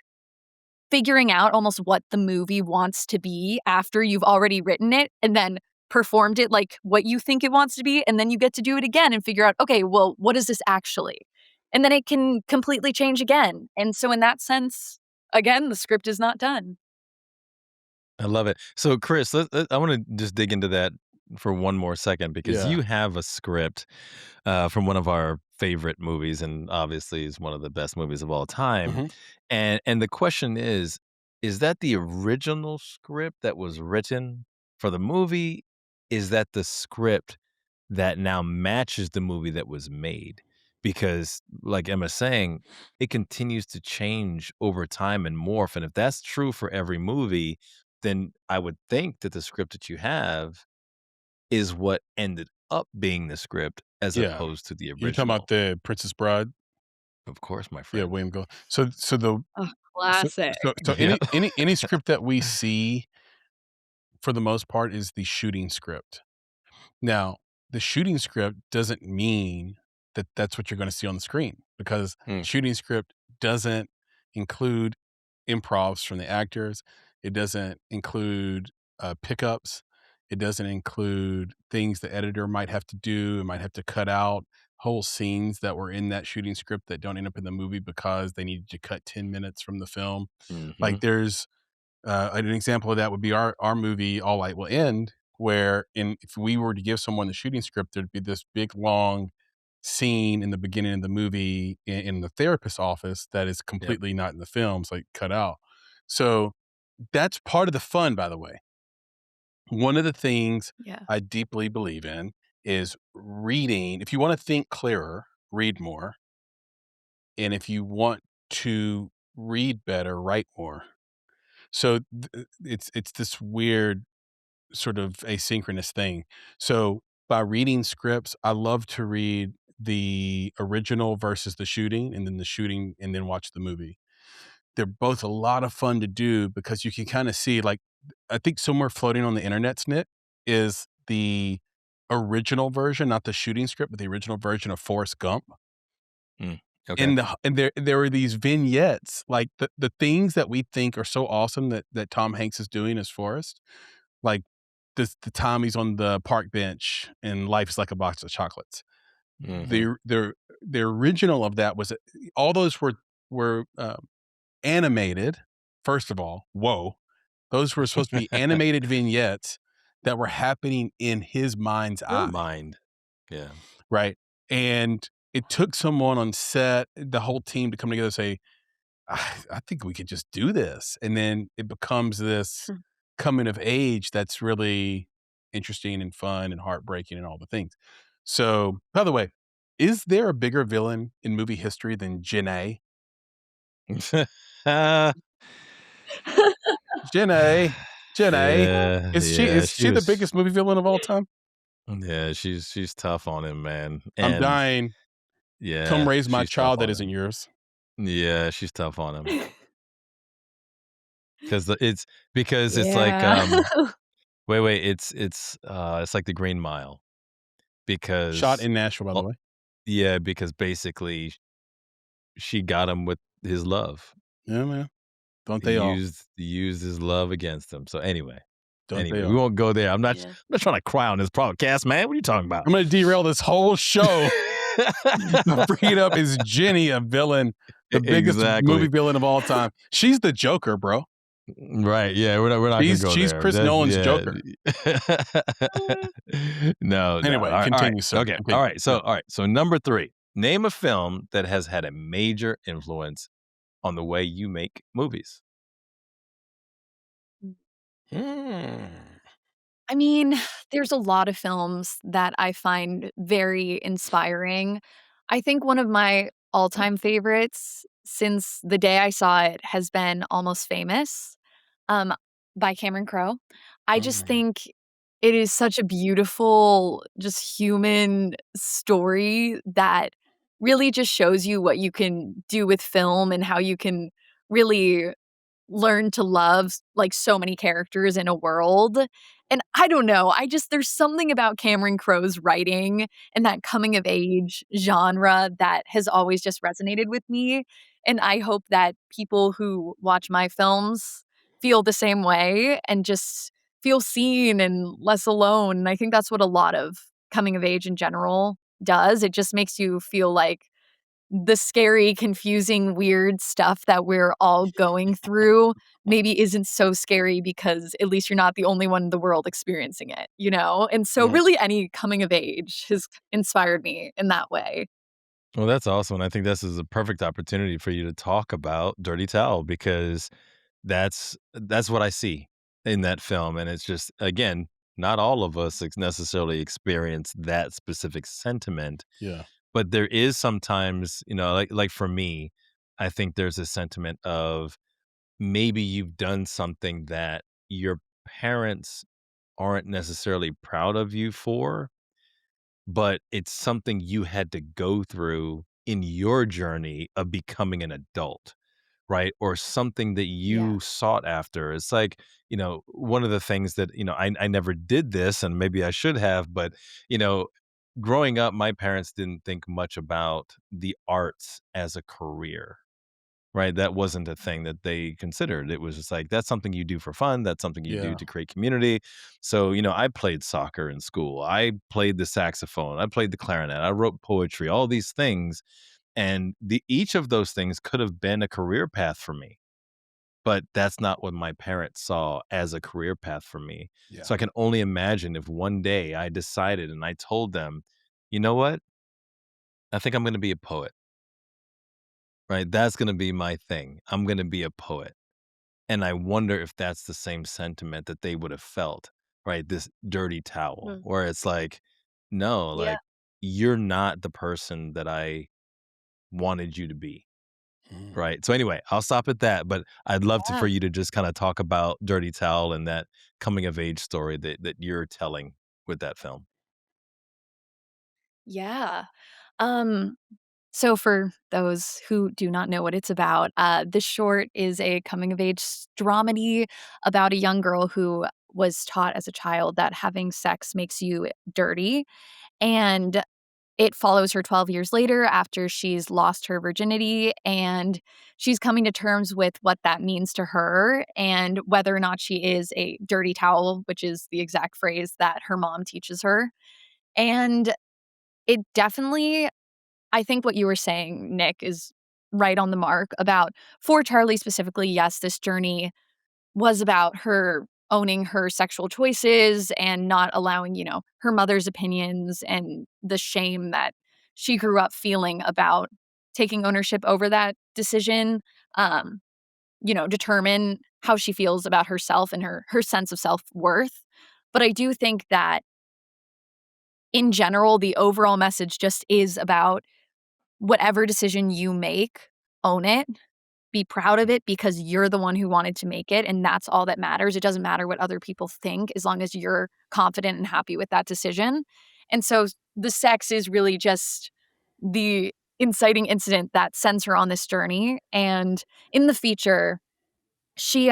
figuring out almost what the movie wants to be after you've already written it and then performed it like what you think it wants to be. And then you get to do it again and figure out, okay, well, what is this actually? And then it can completely change again. And so, in that sense, again, the script is not done. I love it. So, Chris, I want to just dig into that for one more second because Yeah. you have a script from one of our favorite movies, and obviously is one of the best movies of all time. Mhm. And the question is that the original script that was written for the movie? Is that the script that now matches the movie that was made? Because, like Emma's saying, it continues to change over time and morph. And if that's true for every movie, then I would think that the script that you have is what ended up being the script as Yeah. opposed to the You're talking about original. the Princess Bride? Of course, my Yeah, friend. William Go. So the Oh, so classic. so Yeah. any script that we see for the most part is the shooting script. Now, the shooting script doesn't mean that that's what you're gonna see on the screen because Mm, shooting script doesn't include improvs from the actors. It doesn't include, pickups. It doesn't include things the editor might have to do and might have to cut out whole scenes that were in that shooting script that don't end up in the movie because they needed to cut 10 minutes from the film. Like, mhm. there's an example of that would be our movie All Light Will End, where if we were to give someone the shooting script, there'd be this big long scene in the beginning of the movie in the therapist's office that is Yep. completely not in the film, it's like cut out. So that's part of the fun, by the way. One of the things Yeah. I deeply believe in is reading. If you want to think clearer, read more. And if you want to read better, write more. So it's this weird sort of asynchronous thing. So by reading scripts, I love to read the original versus the shooting, and then the shooting, and then watch the movie. They're both a lot of fun to do because you can kind of see, like, I think somewhere floating on the internet's net is the original version, not the shooting script, but the original version of Forrest Gump. Mm. Okay. And there are these vignettes, like the things that we think are so awesome that Tom Hanks is doing as Forrest, like the time he's on the park bench and life is like a box of chocolates. Mhm. The original of that was all those were animated. First of all, whoa, those were supposed to be animated vignettes that were happening in his mind's eye, Mind. Yeah. right? And it took someone on set, the whole team, to come together and say, I think we could just do this. And then it becomes this coming of age that's really interesting and fun and heartbreaking and all the things. So, by the way, is there a bigger villain in movie history than Jenna? Ah, Jenna, Jenna, yeah, is she yeah, is she she the was biggest movie villain of all time? yeah, she's tough on him, man, I'm and dying. Come yeah, raise my she's tough child that on isn't him. yours. Yeah, she's tough on him because it's like, Yeah. wait, it's like the Green Mile Shot because in Nashville, by the oh way. yeah, because basically she got him with his love. Yeah, man. Don't He they all? used his love against him. So Don't they anyway, we all? won't go there. Yeah. I'm not trying to cry on this podcast, man. What are you talking about? I'm gonna derail this whole show. Bringing up is Jenny a villain, the biggest movie Exactly. villain of all time. She's the Joker, bro. Right. Yeah, we're not gonna go She's there. Chris That's Nolan's yeah. Joker. No. Anyway, All right. continue, sir. Okay. Continue. All right. So number 3. Name a film that has had a major influence on the way you make movies. I mean, there's a lot of films that I find very inspiring. I think one of my all-time favorites since the day I saw it has been Almost Famous, um, by Cameron Crowe. I just think it is such a beautiful, just human story that really just shows you what you can do with film and how you can really learn to love like so many characters in a world. And I don't know, there's something about Cameron Crowe's writing and that coming of age genre that has always just resonated with me. And I hope that people who watch my films feel the same way and just feel seen and less alone. And I think that's what a lot of coming of age in general does. It just makes you feel like the scary, confusing, weird stuff that we're all going through maybe isn't so scary because at least you're not the only one in the world experiencing it, you know? And so really any coming of age has inspired me in that way. Well, that's awesome. And I think this is a perfect opportunity for you to talk about Dirty Towel because that's what I see in that film. And it's just, again, not all of us necessarily experience that specific sentiment. Yeah. But there is sometimes, like for me, I think there's a sentiment of maybe you've done something that your parents aren't necessarily proud of you for, but it's something you had to go through in your journey of becoming an adult, right? Or something that Yeah. you sought after. It's like, one of the things that, I never did this and maybe I should have, but, you know, growing up, my parents didn't think much about the arts as a career, right? That wasn't a thing that they considered. It was just like, that's something you do for fun. That's something you do Yeah. to create community. So, I played soccer in school. I played the saxophone. I played the clarinet. I wrote poetry, all these things. And each of those things could have been a career path for me. But that's not what my parents saw as a career path for me. Yeah. So I can only imagine if one day I decided and I told them, you know what? I think I'm going to be a poet, right? That's going to be my thing. I'm going to be a poet. And I wonder if that's the same sentiment that they would have felt, right? This dirty towel, Mm. where it's like, no, Yeah. like, you're not the person that I wanted you to be. Right. So anyway, I'll stop at that, but I'd love for Yeah. you to just kind of talk about Dirty Towel and that coming of age story that you're telling with that film. Yeah. Um, so for those who do not know what it's about, this short is a coming of age dramedy about a young girl who was taught as a child that having sex makes you dirty. And it follows her 12 years later after she's lost her virginity, and she's coming to terms with what that means to her and whether or not she is a dirty towel, which is the exact phrase that her mom teaches her. And it definitely, I think what you were saying, Nick, is right on the mark about for Charlie specifically. Yes, this journey was about her owning her sexual choices and not allowing, her mother's opinions and the shame that she grew up feeling about taking ownership over that decision, um, determine how she feels about herself and her sense of self-worth. But I do think that in general, the overall message just is about whatever decision you make, own it, be proud of it because you're the one who wanted to make it, and that's all that matters. It doesn't matter what other people think as long as you're confident and happy with that decision. And so the sex is really just the inciting incident that sends her on this journey. And in the feature, she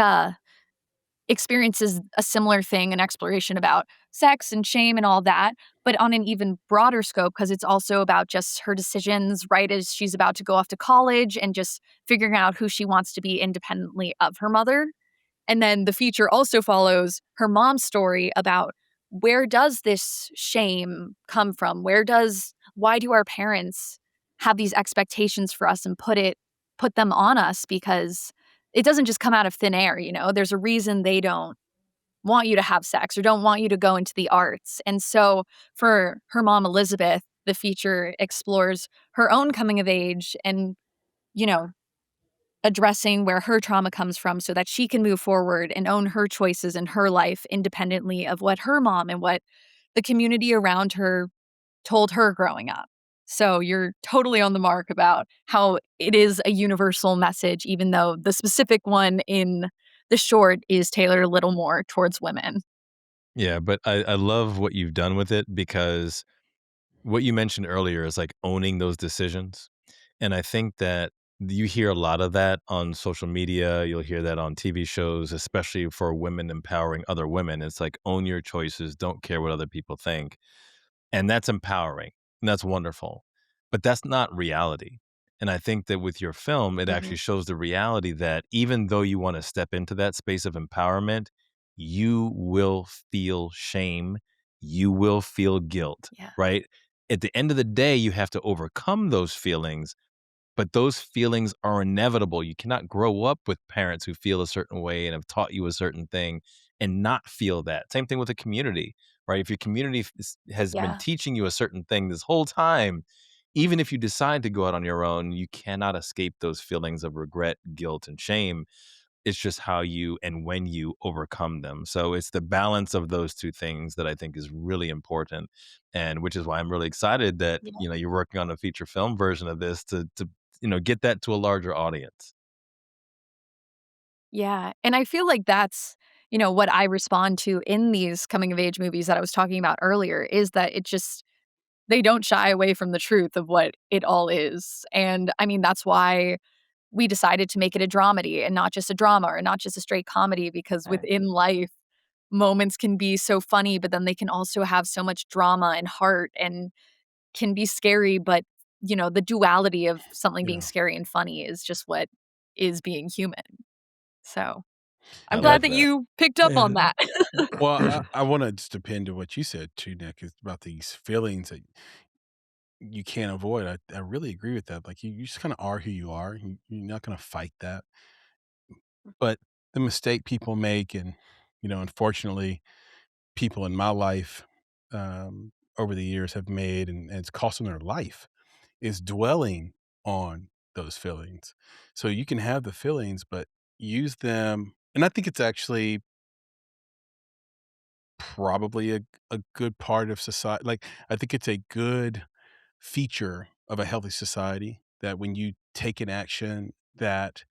experiences a similar thing, an exploration about sex and shame and all that, but on an even broader scope because it's also about just her decisions right as she's about to go off to college and just figuring out who she wants to be independently of her mother. And then the feature also follows her mom's story about where does this shame come from? Why do our parents have these expectations for us and put them on us? Because it doesn't just come out of thin air, you know? There's a reason they don't want you to have sex or don't want you to go into the arts. And so for her mom, Elizabeth, the feature explores her own coming of age and, you know, addressing where her trauma comes from so that she can move forward and own her choices in her life independently of what her mom and what the community around her told her growing up. So you're totally on the mark about how it is a universal message, even though the specific one in the short is tailored a little more towards women. Yeah, but I love what you've done with it, because what you mentioned earlier is like owning those decisions. And I think that you hear a lot of that on social media. You'll hear that on TV shows, especially for women empowering other women. It's like, own your choices, don't care what other people think. And that's empowering, and that's wonderful. But that's not reality. And I think that with your film, it actually Mhm. shows the reality that even though you want to step into that space of empowerment, you will feel shame, you will feel guilt, Yeah. right? At the end of the day, you have to overcome those feelings, but those feelings are inevitable. You cannot grow up with parents who feel a certain way and have taught you a certain thing and not feel that. Same thing with a community, right? If your community has been Yeah. teaching you a certain thing this whole time, even if you decide to go out on your own, you cannot escape those feelings of regret, guilt, and shame. It's just how you and when you overcome them. So it's the balance of those two things that I think is really important, and which is why I'm really excited that, Yeah. you're working on a feature film version of this to get that to a larger audience. Yeah, and I feel like that's, what I respond to in these coming of age movies that I was talking about earlier is that it just they don't shy away from the truth of what it all is. And I mean, that's why we decided to make it a dramedy and not just a drama or not just a straight comedy because Right. within life moments can be so funny, but then they can also have so much drama and heart and can be scary, but the duality of something being Yeah. scary and funny is just what is being human. So I I'm glad love that that. you picked up on Yeah. that. Well, I want to just depend on what you said too, Nick, is about these feelings that you can't avoid. I really agree with that. Like you just kind of are who you are. You're not going to fight that. But the mistake people make, and unfortunately, people in my life over the years have made, and it's cost them their life, is dwelling on those feelings. So you can have the feelings, but use them. And I think it's actually probably a good part of society. Like, I think it's a good feature of a healthy society that when you take an action that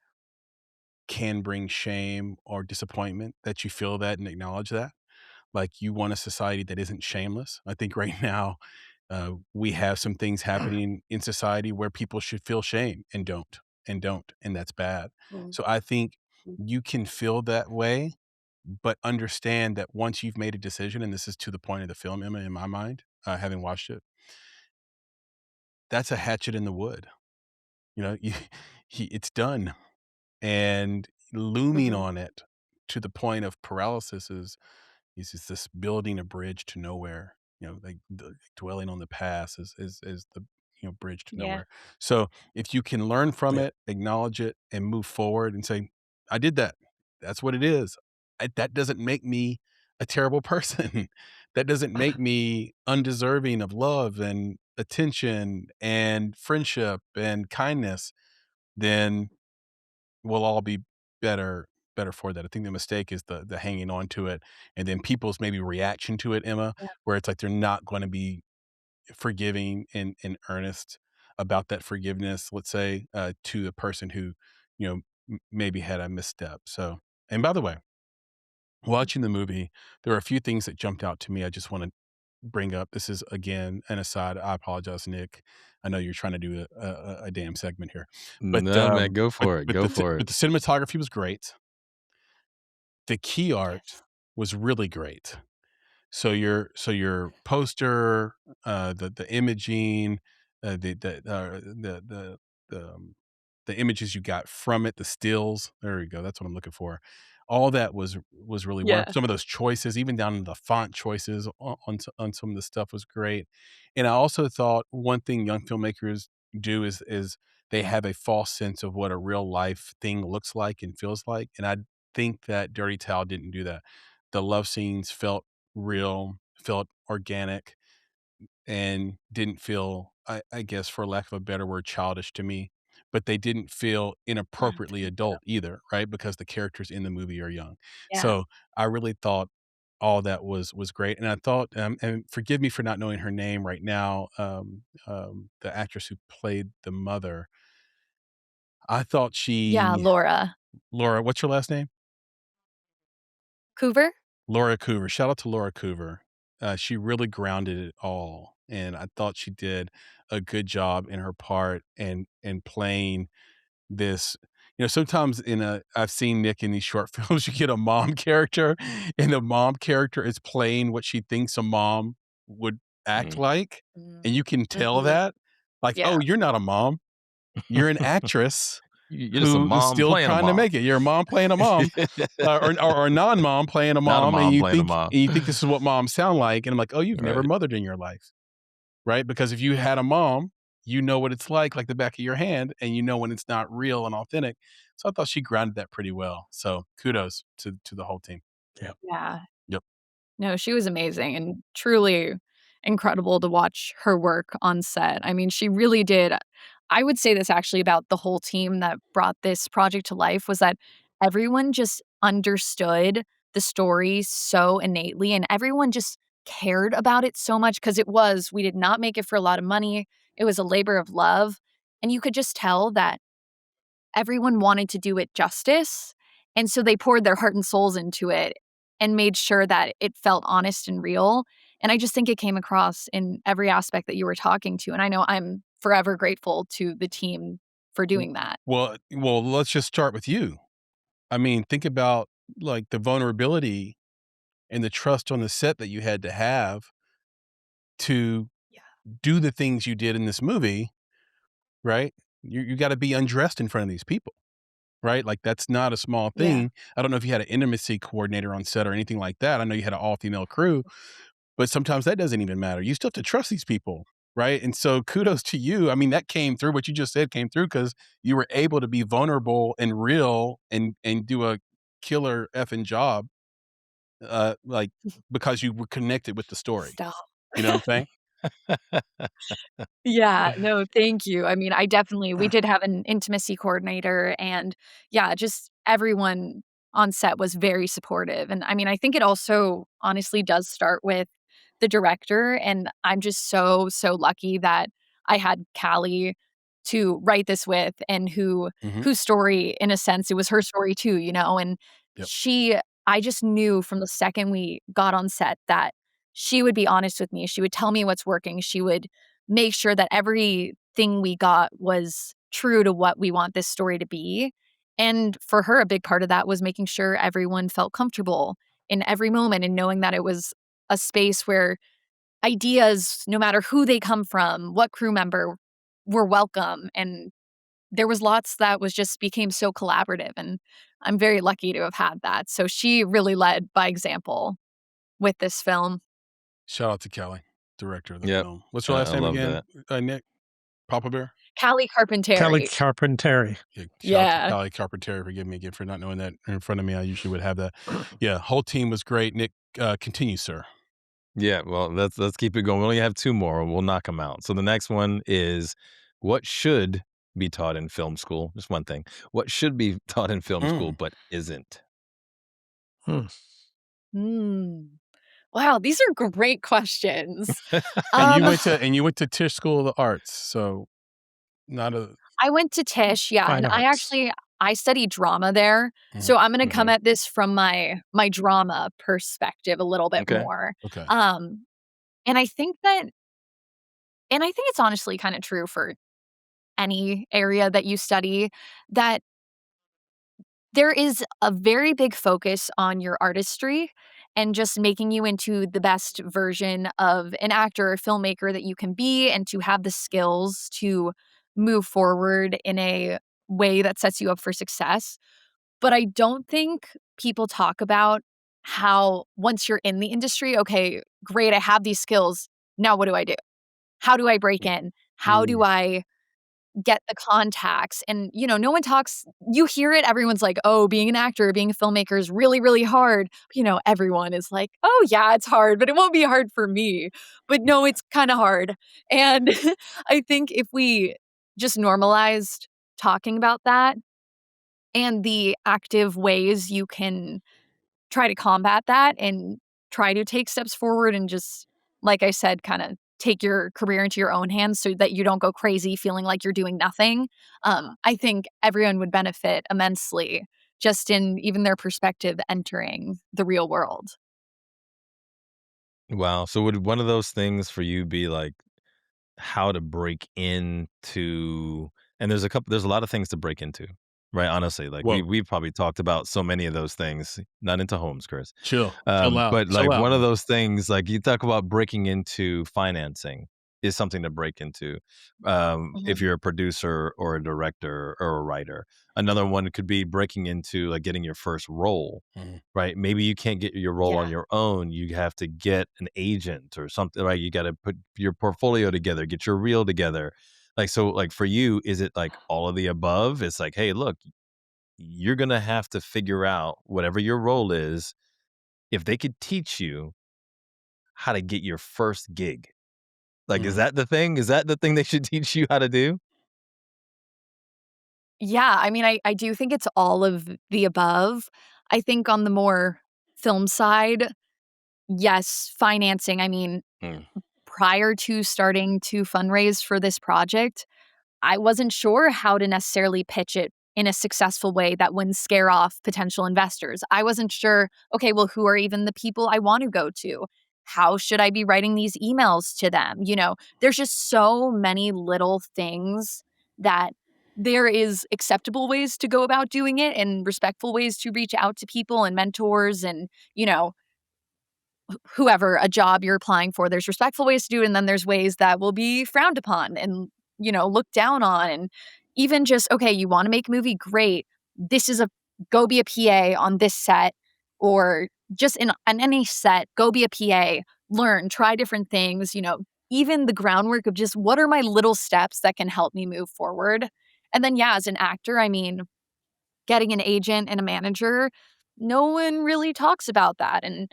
can bring shame or disappointment, that you feel that and acknowledge that. Like, you want a society that isn't shameless. I think right now, we have some things happening in society where people should feel shame and don't, and that's bad. Mm. So I think you can feel that way, but understand that once you've made a decision, and this is to the point of the film, Emma, in my mind, having watched it, that's a hatchet in the wood. You, it's done, and looming Mhm. on it to the point of paralysis is just this building a bridge to nowhere. Like dwelling on the past is the bridge to Yeah. nowhere. So if you can learn from Yeah. it, acknowledge it, and move forward and say, "I did that. That's what it is." That doesn't make me a terrible person. That doesn't make me undeserving of love and attention and friendship and kindness. Then we'll all be better for that. I think the mistake is the hanging on to it, and then people's maybe reaction to it, Emma, Yeah. where it's like they're not gonna be forgiving and earnest about that forgiveness, let's say, to the person who, maybe had a misstep. So, and by the way, watching the movie, there are a few things that jumped out to me I just wanna bring up. This is, again, an aside. I apologize, Nick. I know you're trying to do a damn segment here. But, No, man, go but for it. but Go the for it. but the cinematography was great. The key art Yes. was really great. So your poster, the imaging, the images you got from it, the stills, there we go, that's what I'm looking for. All that was really wonderful. Yeah. Some of those choices, even down to the font choices on some of the stuff was great. And I also thought one thing young filmmakers do is they have a false sense of what a real life thing looks like and feels like. And I think that Dirty Towel didn't do that. The love scenes felt real, felt organic, and didn't feel, I guess, for lack of a better word, childish to me. But they didn't feel inappropriately Thank you. adult either, right? Because the characters in the movie are young. Yeah. So I really thought all that was great. And I thought, and forgive me for not knowing her name right now, the actress who played the mother, I thought Yeah, Laura, what's your last name? Coover? Laura Coover. Shout out to Laura Coover. She really grounded it all, and I thought she did a good job in her part and playing this. Sometimes I've seen Nick in these short films, you get a mom character, and the mom character is playing what she thinks a mom would act Mm. like, and you can tell Mhm. that, like, Yeah. oh, you're not a mom, you're an actress You're just a who is mom still playing a trying to mom. make it. You're a mom playing a mom, or a non-mom playing a Not a mom, and mom you playing a think mom. and you think this is what moms sound like, and I'm like, oh, you've never Right. mothered in your life, right? Because if you had a mom, you know what it's like the back of your hand, and you know when it's not real and authentic. So I thought she grounded that pretty well. So kudos to the whole team. Yeah. Yep. No, she was amazing and truly incredible to watch her work on set. I mean, she really did. I would say this actually about the whole team that brought this project to life was that everyone just understood the story so innately and everyone just cared about it so much because we did not make it for a lot of money. It was a labor of love. And you could just tell that everyone wanted to do it justice. And so they poured their heart and souls into it and made sure that it felt honest and real. And I just think it came across in every aspect that you were talking to. And I know I'm forever grateful to the team for doing that. Well, let's just start with you. I mean, think about like the vulnerability and the trust on the set that you had to have to Yeah. do the things you did in this movie, right? You got to be undressed in front of these people, right? Like that's not a small Yeah. thing. I don't know if you had an intimacy coordinator on set or anything like that. I know you had an all-female crew, but sometimes that doesn't even matter. You still have to trust these people, right? And so kudos to you. I mean, that came through. What you just said came through because you were able to be vulnerable and real and do a killer effing job, like because you were connected with the story. Stop. You know what I'm saying? Yeah, no, thank you. I mean, we did have an intimacy coordinator and yeah, just everyone on set was very supportive. And I mean, I think it also honestly does start with the director. And I'm just so, so lucky that I had Callie to write this with and Mhm. whose story, in a sense, it was her story too, and Yep. I just knew from the second we got on set that she would be honest with me. She would tell me what's working. She would make sure that everything we got was true to what we want this story to be. And for her, a big part of that was making sure everyone felt comfortable in every moment and knowing that it was a space where ideas, no matter who they come from, what crew member, were welcome. And there was lots that was just became so collaborative. And I'm very lucky to have had that. So she really led by example with this film. Shout out to Kelly, director of the Yep. film. What's your last I name love again, that. Nick? Papa Bear? Callie Kelly Carpenteri. Carpenteri. Yeah, shout out to Yeah. Callie Carpenter. Forgive me again for not knowing that in front of me. I usually would have that. Yeah, whole team was great. Nick, continue, sir. Yeah, well, let's keep it going. We only have two more. We'll knock them out. So the next one is what should be taught in film school? Just one thing. What should be taught in film school but isn't? Hmm. Hmm. Wow, these are great questions. And Um, you went to Tisch School of the Arts, so not a I went to Tisch, yeah, Fine and arts. I studied drama there, Mhm. so I'm gonna come Mhm. at this from my drama perspective a little bit Okay. more. okay. Um, and I think that and I think it's honestly kinda true for any area that you study, that there is a very big focus on your artistry and just making you into the best version of an actor or filmmaker that you can be and to have the skills to move forward in a way that sets you up for success. But I don't think people talk about how once you're in the industry, okay, great, I have these skills. Now what do I do? How do I break in? How do Mm. I get the contacts. And, no one talks, you hear it, everyone's like, oh, being an actor, being a filmmaker is really, really hard. Everyone is like, oh, yeah, it's hard, but it won't be hard for me. But no, it's kind of hard. And I think if we just normalized talking about that and the active ways you can try to combat that and try to take steps forward and just, like I said, kind of take your career into your own hands so that you don't go crazy feeling like you're doing nothing. I think everyone would benefit immensely just in even their perspective entering the real world. Wow. So would one of those things for you be like how to break into, and there's a lot of things to break into, right? Honestly, like Whoa. we've probably talked about so many of those things, not into homes, Chris. Chill out. But Chill like out, one of man. those things, like you talk about breaking into financing is something to break into. If Mhm. you're a producer or a director or a writer, another one could be breaking into like getting your first role, Mhm. right? Maybe you can't get your role on Yeah. your own. You have to get an agent or something, right? You got to put your portfolio together, get your reel together. Like, so like for you, is it like all of the above? It's like, hey, look, you're going to have to figure out whatever your role is. If they could teach you how to get your first gig, like, is Mhm. that the thing? Is that the thing they should teach you how to do? Yeah, I mean, I do think it's all of the above. I think on the more film side, yes, financing. I mean, Mm. prior to starting to fundraise for this project, I wasn't sure how to necessarily pitch it in a successful way that wouldn't scare off potential investors. I wasn't sure, okay, well, who are even the people I want to go to? How should I be writing these emails to them? There's just so many little things that there is acceptable ways to go about doing it and respectful ways to reach out to people and mentors and, whoever a job you're applying for. There's respectful ways to do it, and then there's ways that will be frowned upon and looked down on. And even just, okay, you want to make a movie, great, this is a go be a PA on this set, or just on any set, go be a PA, learn, try different things. Even the groundwork of just what are my little steps that can help me move forward. And then, yeah, as an actor, I mean, getting an agent and a manager, no one really talks about that. And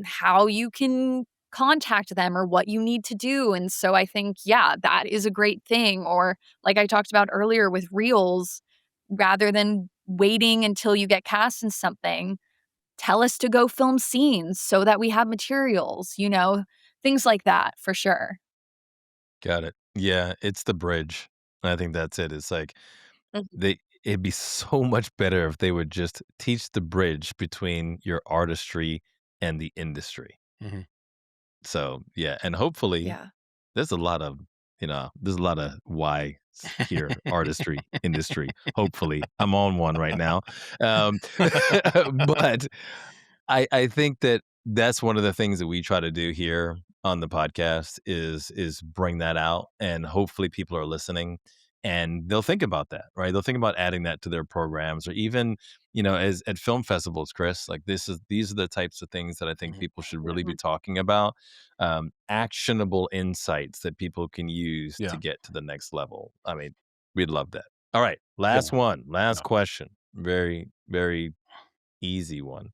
how you can contact them or what you need to do. And so I think, yeah, that is a great thing. Or like I talked about earlier with reels, rather than waiting until you get cast in something, tell us to go film scenes so that we have materials, things like that for sure. Got it. Yeah, it's the bridge. I think that's it. It's like Mhm. it'd be so much better if they would just teach the bridge between your artistry and the industry. Mhm. So, yeah, and hopefully Yeah. there's a lot of, there's a lot of why here, artistry, industry. Hopefully, I'm on one right now. Um, but I think that that's one of the things that we try to do here on the podcast is bring that out, and hopefully people are listening and they'll think about that, right? They'll think about adding that to their programs, or even, as at film festivals, Chris, like these are the types of things that I think Mhm. people should really be Mhm. talking about. Actionable insights that people can use to Yeah. get to the next level. I mean, we'd love that. All right, Yeah. last Yeah. question. Very, very easy one.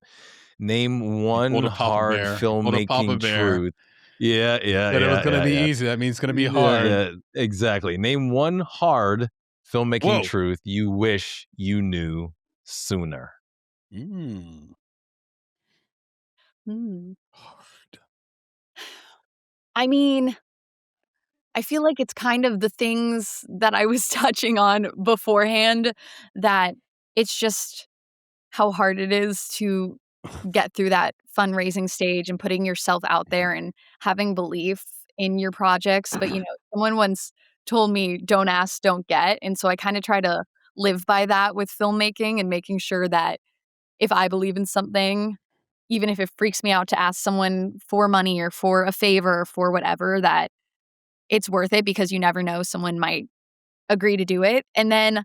Name You one pulled a Papa hard Bear. You pulled a Papa filmmaking Bear. truth. Yeah, yeah, Said it was yeah, gonna yeah, be yeah. easy. That means it's gonna be Yeah, hard. yeah, exactly. Name one hard filmmaking Whoa. truth you wish you knew sooner. Mm. Hmm. Hard. I mean, I feel like it's kind of the things that I was touching on beforehand, that it's just how hard it is to get through that fundraising stage and putting yourself out there and having belief in your projects. But, someone once told me, don't ask, don't get. And so I kind of try to live by that with filmmaking and making sure that if I believe in something, even if it freaks me out to ask someone for money or for a favor or for whatever, that it's worth it because you never know, someone might agree to do it. And then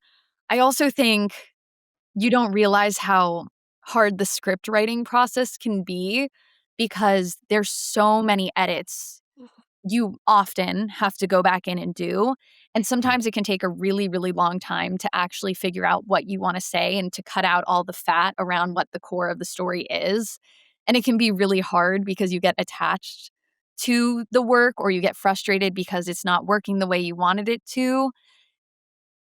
I also think you don't realize how hard the script writing process can be because there's so many edits you often have to go back in and do. And sometimes it can take a really, really long time to actually figure out what you want to say and to cut out all the fat around what the core of the story is. And it can be really hard because you get attached to the work or you get frustrated because it's not working the way you wanted it to.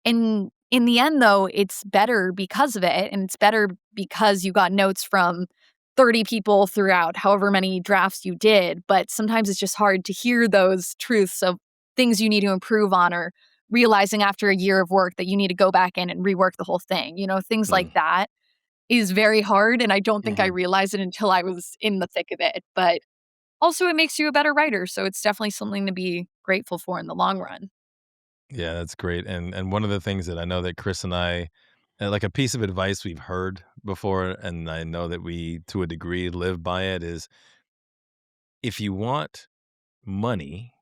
And in the end, though, it's better because of it. And it's better because you got notes from 30 people throughout however many drafts you did. But sometimes it's just hard to hear those truths of things you need to improve on, or realizing after a year of work that you need to go back in and rework the whole thing. Things like that is very hard. And I don't think I realized it until I was in the thick of it. But also, it makes you a better writer. So it's definitely something to be grateful for in the long run. Yeah, that's great. And one of the things that I know that Chris and I, like a piece of advice we've heard before, and I know that we, to a degree, live by it, is if you want money,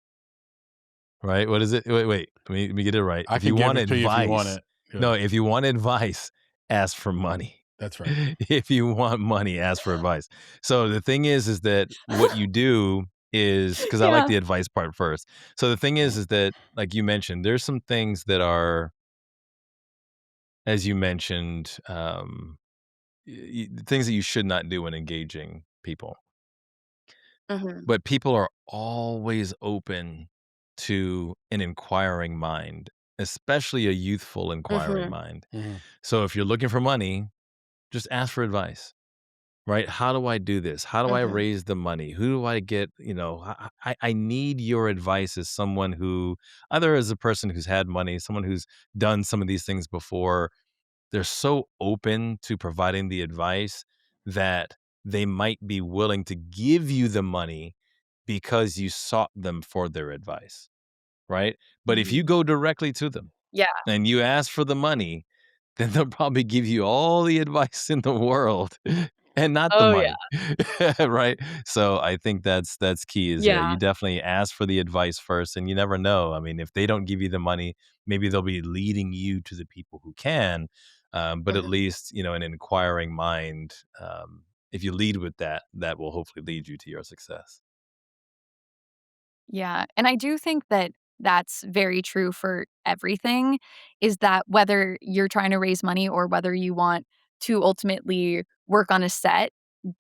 right? What is it? Wait. Let me get it right. I If can you give want it to you if you want advice, it. Go no, ahead. if you want advice, ask for money. That's right. If you want money, ask for advice. So the thing is that what you do is, because I like Yeah. the advice part first. So the thing is that, like you mentioned, there's some things that are, as you mentioned, things that you should not do when engaging people. Mhm. But people are always open to an inquiring mind, especially a youthful inquiring Mhm. mind. Mhm. So if you're looking for money, just ask for advice, right? How do I do this? How do I Mhm. raise the money? Who do I get? I need your advice as someone who, either as a person who's had money, someone who's done some of these things before. They're so open to providing the advice that they might be willing to give you the money because you sought them for their advice, right? But if you Mhm. go directly to them Yeah. and you ask for the money, then they'll probably give you all the advice in the world and not the Oh, yeah. money. Right? So I think that's key is, yeah, you Yeah. definitely ask for the advice first, and you never know. I mean, if they don't give you the money, maybe they'll be leading you to the people who can. But at Mhm. least, an inquiring mind, if you lead with that, that will hopefully lead you to your success. Yeah, and I do think that that's very true for everything, is that whether you're trying to raise money or whether you want to ultimately work on a set,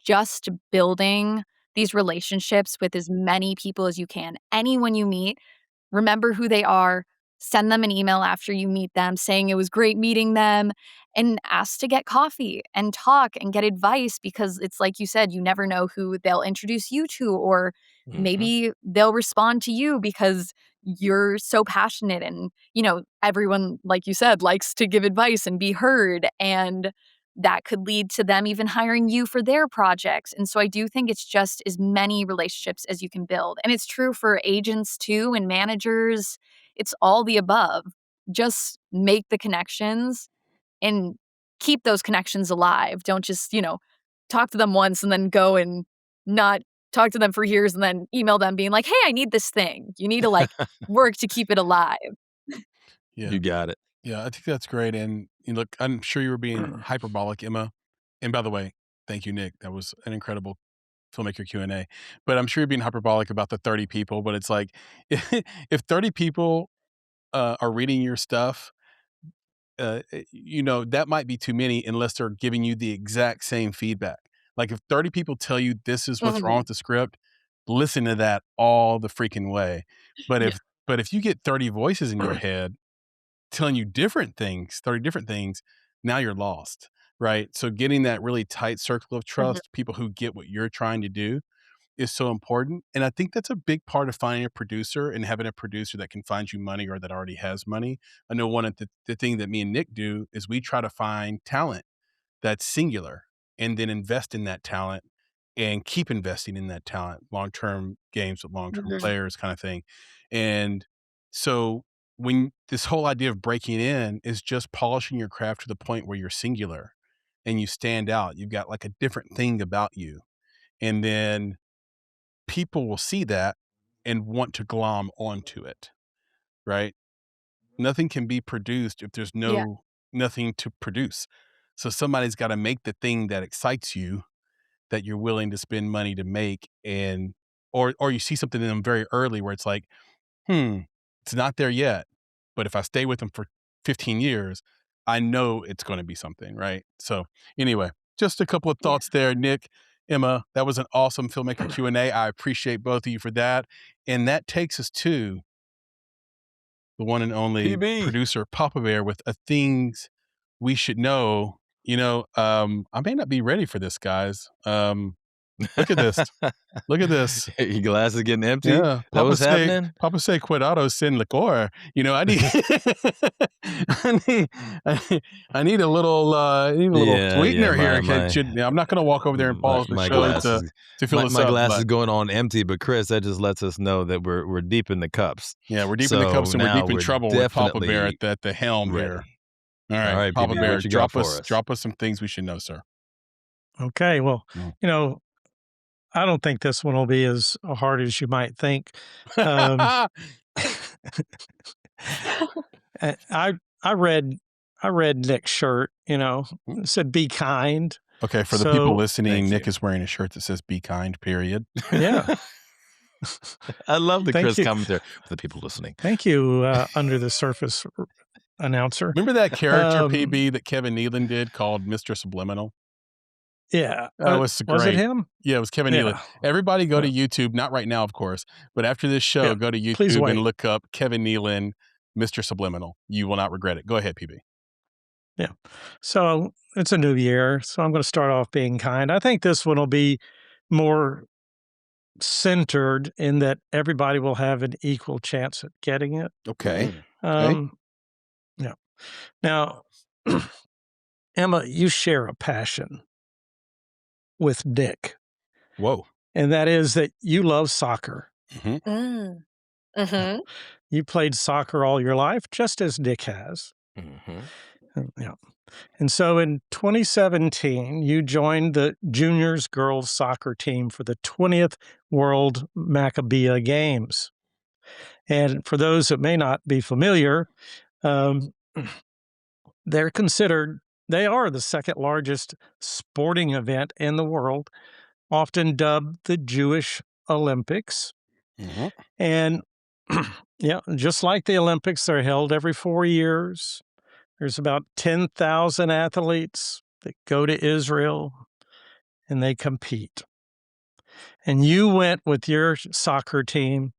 just building these relationships with as many people as you can. Anyone you meet, remember who they are, send them an email after you meet them saying it was great meeting them, and ask to get coffee and talk and get advice, because it's like you said, you never know who they'll introduce you to, or Mhm. maybe they'll respond to you because you're so passionate. And, everyone, like you said, likes to give advice and be heard. And that could lead to them even hiring you for their projects. And so I do think it's just as many relationships as you can build. And it's true for agents too and managers. It's all the above. Just make the connections and keep those connections alive. Don't just, talk to them once and then go and not talk to them for years and then email them being like, "Hey, I need this thing." You need to work to keep it alive. Yeah. You got it. Yeah, I think that's great. And look, I'm sure you were being hyperbolic, Emma. And by the way, thank you, Nick. That was an incredible filmmaker Q&A. But I'm sure you're being hyperbolic about the 30 people. But it's like, if 30 people are reading your stuff, that might be too many unless they're giving you the exact same feedback. Like if 30 people tell you this is what's wrong Mhm. with the script, listen to that all the freaking way. But Yeah. if you get 30 voices in your head telling you different things, 30 different things, now you're lost, right? So getting that really tight circle of Mhm. trust, people who get what you're trying to do, is so important. And I think that's a big part of finding a producer and having a producer that can find you money or that already has money. I know one of the thing that me and Nick do is we try to find talent that's singular and then invest in that talent and keep investing in that talent, long-term games with long-term Mhm. players kind of thing. And so when this whole idea of breaking in is just polishing your craft to the point where you're singular and you stand out, you've got like a different thing about you. And then people will see that and want to glom onto it, right? Nothing can be produced if there's Yeah. nothing to produce. So somebody's got to make the thing that excites you, that you're willing to spend money to make, and or you see something in them very early where it's like, it's not there yet, but if I stay with them for 15 years, I know it's going to be something, right? So anyway, just a couple of thoughts there, Nick, Emma. That was an awesome filmmaker Q&A. I appreciate both of you for that. And that takes us to the one and only PB. producer, Papa Bear, with a things we should know. I may not be ready for this, guys. Look at this. Look at this. Your glass is getting empty. Yeah, That was happening. Papa say cuidado sin licor. I need, I need a little, sweetener here. I'm not going to walk over there and pause the show to fill this my up. My glass is going on empty, but Chris, that just lets us know that we're deep in the cups. Yeah, we're deep in the cups, and we're deep in trouble with Papa Bear at the helm here. All right, Papa PB, Bear, drop us some things we should know, sir. Okay, well, I don't think this one will be as hard as you might think. I read Nick's shirt. It said "Be kind." Okay, for the people listening, Nick is wearing a shirt that says "Be kind." Period. Yeah. I love the Chris commentary for the people listening. Thank you, Under the Surface announcer. Remember that character PB that Kevin Nealon did called Mr. Subliminal? Yeah. That was great. Was it him? Yeah, it was Kevin Nealon. Everybody go to YouTube, not right now, of course, but after this show, go to YouTube and look up Kevin Nealon, Mr. Subliminal. You will not regret it. Go ahead, PB. Yeah. So it's a new year, so I'm going to start off being kind. I think this one will be more centered in that everybody will have an equal chance at getting it. Okay. Yeah. Now, Emma, you share a passion with Nick. Whoa. And that is that you love soccer. Mm. You played soccer all your life, just as Nick has. Yeah. And so in 2017, you joined the juniors girls soccer team for the 20th World Maccabea Games. And for those that may not be familiar, they are the second largest sporting event in the world, often dubbed the Jewish Olympics. And just like the Olympics, they're held every 4 years. There's about 10,000 athletes that go to Israel and they compete. And you went with your soccer team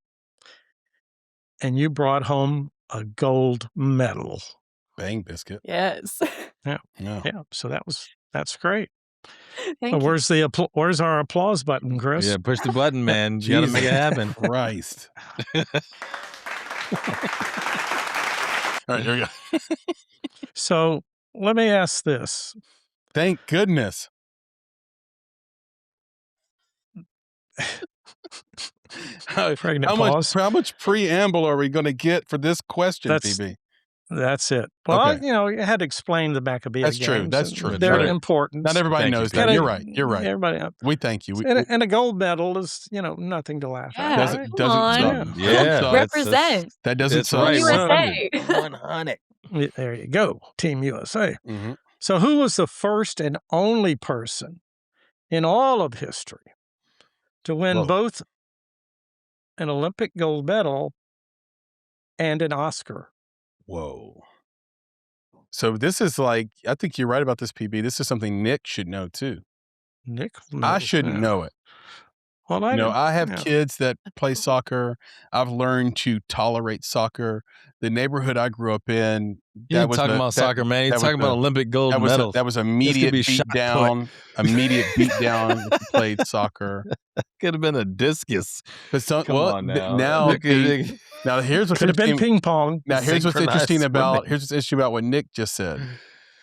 and you brought home a gold medal. Bang biscuit. Yes. Yeah. So that's great. Thank you. Where's our applause button, Chris? Yeah, push the button, man. You got to make it happen. Christ. All right, here we go. So let me ask this. Thank goodness. How much preamble are we going to get for this question, PB? That's it. Well, okay. I had to explain the Maccabea games. That's true. They're important. Not everybody knows that. You're right. Everybody. We thank you. And a gold medal is, nothing to laugh at. Doesn't represent. That doesn't sound USA. 100. There you go. Team USA. So who was the first and only person in all of history to win both an Olympic gold medal and an Oscar? Whoa. So this is I think you're right about this, PB. This is something Nick should know too. Nick? I shouldn't know it. Well, I have kids that play soccer. I've learned to tolerate soccer. The neighborhood I grew up in. You're talking about soccer, man. You're talking about Olympic gold medals. That was immediate beat down. Immediate beat down if you played soccer. Could have been a discus. Come on now. Now here's what's could have been ping pong. Now here's what's interesting about what Nick just said.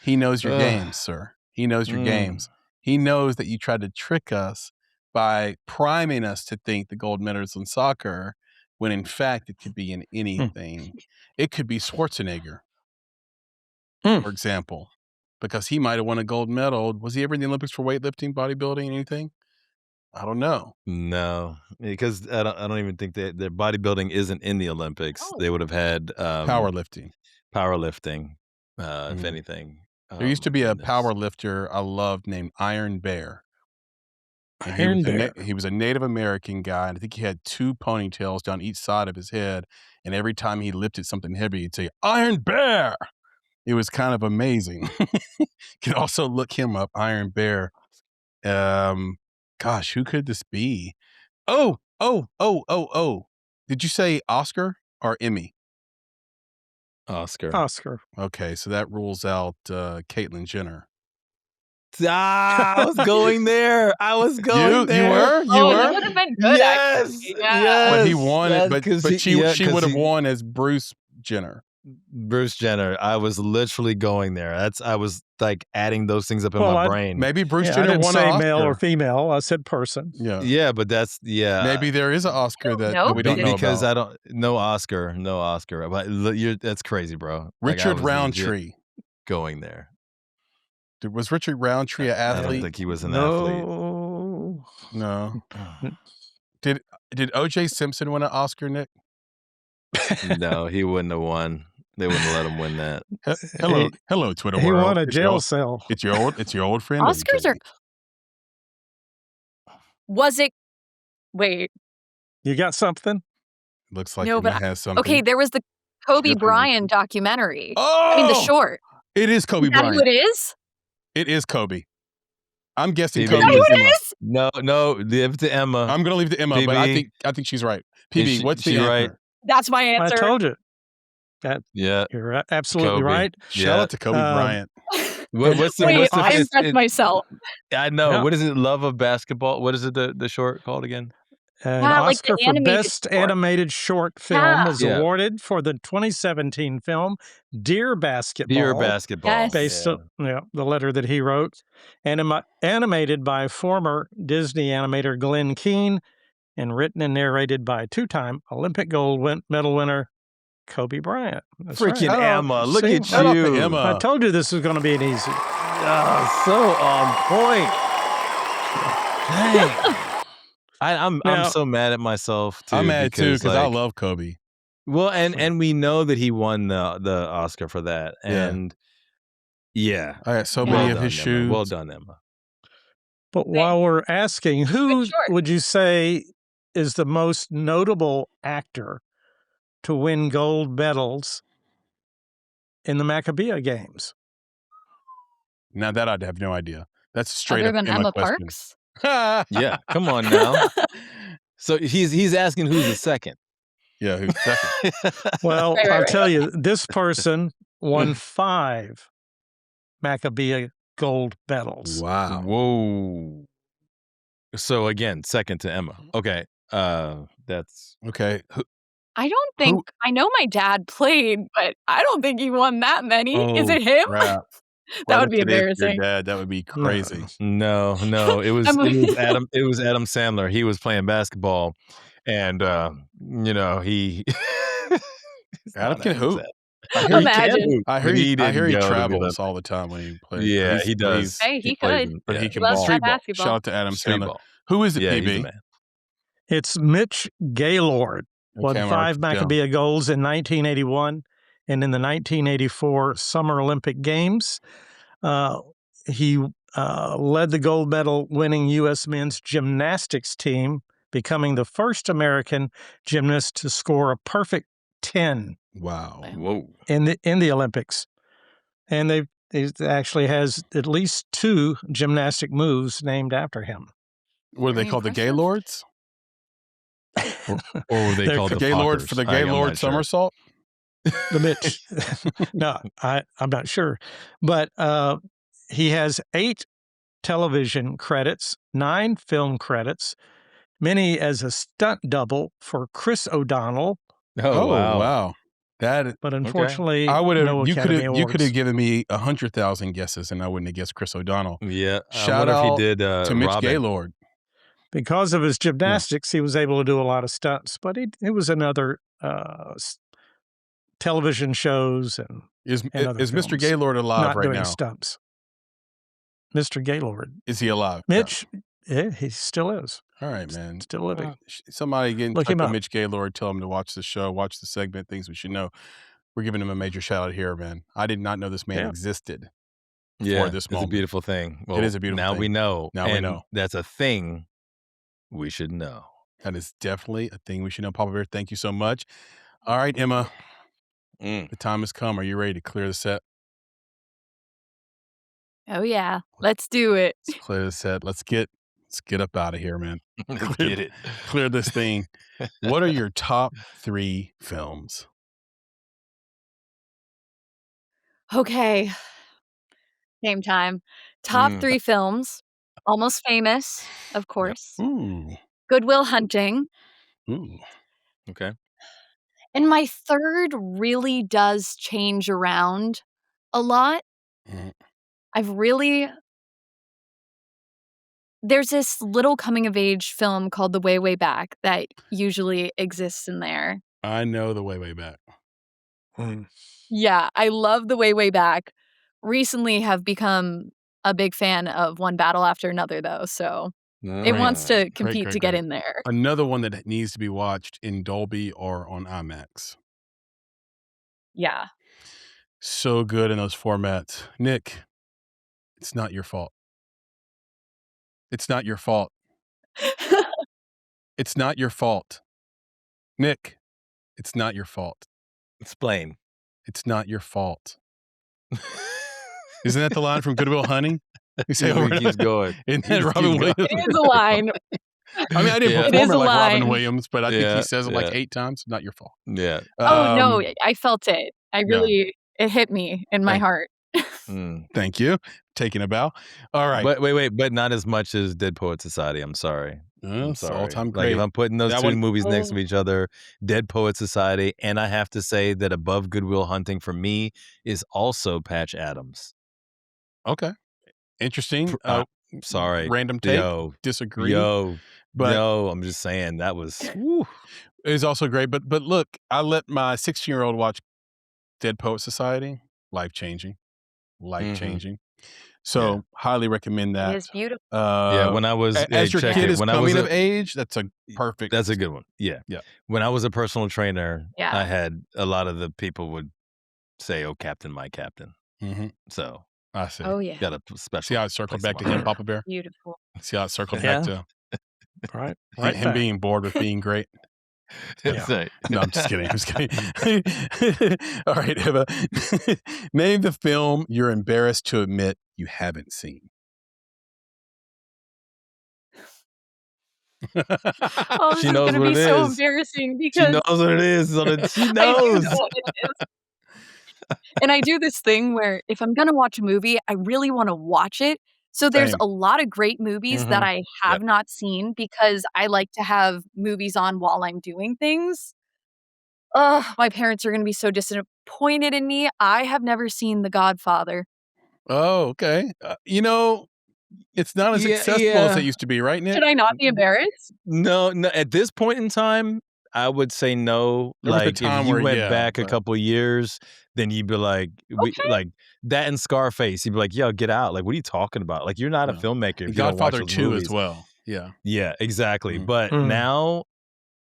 He knows your games, sir. He knows your games. He knows that you tried to trick us by priming us to think the gold medals in soccer, when in fact it could be in anything. It could be Schwarzenegger, for example, because he might have won a gold medal. Was he ever in the Olympics for weightlifting, bodybuilding, anything? I don't know. No, because I don't even think that their bodybuilding isn't in the Olympics. They would have had powerlifting. If anything. There used to be a power lifter I loved named Iron Bear. And Iron Bear. he was a Native American guy, and I think he had 2 ponytails down each side of his head. And every time he lifted something heavy, he'd say, "Iron Bear." It was kind of amazing. You can also look him up, Iron Bear. Gosh, who could this be? Oh. Did you say Oscar or Emmy? Oscar. Okay, so that rules out Caitlyn Jenner. I was going there. I was going there. You were? That would have been good, actually. Yeah. But he won it, but she would have he- won as Bruce Jenner. Bruce Jenner. I was literally going there. I was like adding those things up in my brain. Maybe Bruce I Jenner didn't won an say Oscar. male or female. I said person. Yeah. Yeah, but that's Maybe there is an Oscar that we don't know because about. no Oscar. But that's crazy, bro. Richard I was Roundtree. going there. Was Richard Roundtree an athlete? I don't think he was an athlete. No. Did O.J. Simpson win an Oscar, Nick? No, he wouldn't have won. They wouldn't let him win that. Hello, Twitter He world. won a jail cell. It's your old friend. Oscars are. Was it? Wait. You got something? Looks like No, it but has something. okay. There was the Kobe Your Bryant documentary. Oh, I mean, the short. It is Kobe Is that Bryant. who it is? It is Kobe. I'm guessing Is Kobe. that who is it Emma. is? No, leave it to Emma. I'm gonna leave it to Emma, but I think she's right. PB, what's the answer? Right? That's my answer. I told you. Yeah, you're absolutely Kobe. right. Shout out to Kobe Bryant. What's the? Wait, what's the I impressed myself. I know. Yeah. What is it? Love of Basketball. What is it? The short called again? An Yeah, like the Oscar for animated Best short. Animated Short Film Yeah. was awarded for the 2017 film Dear Basketball. Dear Basketball. Yes. Based on the letter that he wrote. Animated by former Disney animator Glenn Keane and written and narrated by 2-time Olympic gold medal winner Kobe Bryant. That's Freaking right. Emma. Look See? at Shout out to you. Emma. I told you this was going to be an easy. So on point. Dang. I'm so mad at myself too. I'm mad too because I like, love Kobe. Well, and we know that he won the Oscar for that. Yeah. And yeah. I got so Yeah. many Well of his done, Emma. shoes. Well done, Emma. But while we're asking, who short. would you say is the most notable actor to win gold medals in the Maccabea Games? Now that I'd have no idea. That's a straight Other up than Emma question. Parks? Yeah, come on now. So he's asking who's the second. Yeah, who's second? Well, Right. I'll tell you, this person won 5 Maccabea gold medals. Wow. Whoa. So again, second to Emma. Okay. That's Okay. I don't think I know my dad played, but I don't think he won that many. Is it him? Crap. That would be Right up to your embarrassing. dad, that would be crazy. no. It was Adam. It was Adam Sandler. He was playing basketball, and he. Adam can hoop. Imagine. I hear he didn't go to the travels Olympics. all the time when he plays. Yeah, he does. Hey, he plays could. But he He can loves ball. that basketball. Shout out to Adam Street Sandler. ball. Who is it, Yeah, he's the PB? man. It's Mitch Gaylord. Won Okay, I'm gonna write 5 this down. Maccabea golds in 1981 and in the 1984 Summer Olympic Games. He led the gold medal winning U.S. men's gymnastics team, becoming the first American gymnast to score a perfect 10 Wow. Whoa. in the Olympics. And he actually has at least 2 gymnastic moves named after him. What are they Very called? The impressive. Gaylords? Or were they They're called the Gaylord Fockers? for the I'm Gaylord not sure. somersault? The Mitch. No, I'm not sure. But he has 8 television credits, 9 film credits, many as a stunt double for Chris O'Donnell. Oh, wow. That But unfortunately, I would have. no You Academy could Awards. have given me 100,000 guesses, and I wouldn't have guessed Chris O'Donnell. Yeah. Shout I wonder out if he did to Mitch Robin. Gaylord. Because of his gymnastics, he was able to do a lot of stunts, but he was in other television shows and Is other Mr. films. Gaylord alive not right doing now? stunts. Mr. Gaylord. Is he alive? Mitch, yeah, he still is. All right, man. Still living. Somebody get in Look touch him with up. Mitch Gaylord. Tell him to watch the show, watch the segment, things we should know. We're giving him a major shout out here, man. I did not know this man Yeah. existed. for this it's a moment. beautiful thing. Well, It is a beautiful now thing. we know. Now we and know. that's a thing we should know. That is definitely a thing we should know. Papa Bear, thank you so much. All right, Emma, the time has come. Are you ready to clear the set? Oh yeah, let's do it. Let's clear the set. Let's get up out of here, man. Let's get it. Clear this thing. What are your top 3 films? Okay. Same time. Top 3 films. Almost Famous, of course. Ooh. Good Will Hunting. Ooh. Okay. And my third really does change around a lot. Mhm. There's this little coming of age film called The Way, Way Back that usually exists in there. I know The Way, Way Back. Yeah, I love The Way, Way Back. Recently have become a big fan of One Battle After Another, though, so it wants to compete to get in there. Another one that needs to be watched in Dolby or on IMAX. Yeah. So good in those formats. Nick, it's not your fault. It's not your fault. It's not your fault. Nick, it's not your fault. Explain. It's not your fault. Isn't that the line from Good Will Hunting? You say He keeps going. Isn't that Robin Williams? It is a line. I mean, I didn't It perform is it a like Robin line. Williams, but I think he says it like 8 times. Not your fault. Yeah. Oh, no, I felt it. It hit me in my Thank- heart. Thank you. Taking a bow. All right. But wait, but not as much as Dead Poet Society. I'm sorry. I'm It's sorry. all-time Like great. if I'm putting those That two one- movies next to each other, Dead Poet Society, and I have to say that above Good Will Hunting for me is also Patch Adams. Okay. Interesting. Sorry. Random take. Disagree. But I'm just saying that was it was also great. But look, I let my 16-year-old watch Dead Poet Society. Life-changing. So highly recommend that. It is beautiful. when I was as your check kid it, is when I was coming a- of age, that's a perfect. That's a good one. Yeah. Yeah. When I was a personal trainer, Yeah. I had a lot of the people would say, "Oh, Captain, my Captain." Mhm. So I see. Oh, yeah. got a special. See how it circled place back in to my him, heart. Papa Bear? Beautiful. See how it circled Yeah. back to Right him back. being bored with being great. That's right. No, I'm just kidding. All right, Eva. Name the film you're embarrassed to admit you haven't seen. Oh, this She is knows gonna what be it so is. embarrassing She because knows what it is. She I do knows. know what it is. And I do this thing where if I'm gonna watch a movie, I really want to watch it. So there's Same. a lot of great movies that I have not seen because I like to have movies on while I'm doing things. Ugh, my parents are gonna be so disappointed in me. I have never seen The Godfather. Oh, okay. It's not as Yeah, accessible as yeah. it used to be, right, Nick? Should I not be embarrassed? No. At this point in time, I would say no. There was a Like time if you where, went yeah, back a but- couple years, then you'd be like, Okay. like that and Scarface. You'd be like, yo, get out. Like, what are you talking about? Like, you're not a No. filmmaker. If And you don't watch Godfather those 2 movies. as well. Yeah. Yeah, exactly. Mhm. But Mhm. now,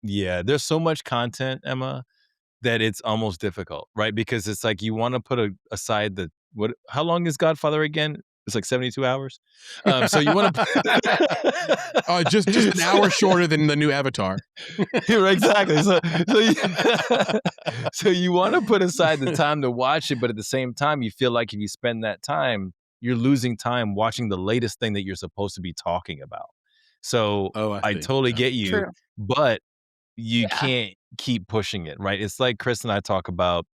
there's so much content, Emma, that it's almost difficult, right? Because it's like you want to put aside the how long is Godfather again? It's like 72 hours. So you want to just an hour shorter than the new Avatar. exactly. So you want to put aside the time to watch it, but at the same time, you feel like if you spend that time, you're losing time watching the latest thing that you're supposed to be talking about. So I see. totally get you, True. but you Yeah. can't keep pushing it, right? It's like Chris and I talk about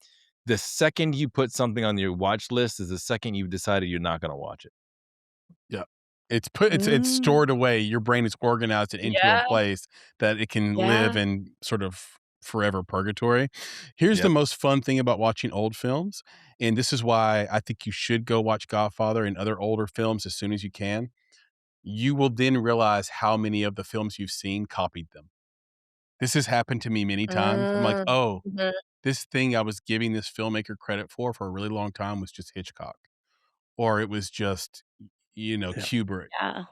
the second you put something on your watch list is the second you've decided you're not going to watch it. It's stored away. Your brain is organized it into a Yeah. place that it can Yeah. live in sort of forever purgatory. Here's the Yep. most fun thing about watching old films, and this is why I think you should go watch Godfather and other older films as soon as you can. You will then realize how many of the films you've seen copied them. This has happened to me many times. I'm like, oh, Mhm. this thing I was giving this filmmaker credit for a really long time was just Hitchcock, or it was just, Kubrick. Yeah.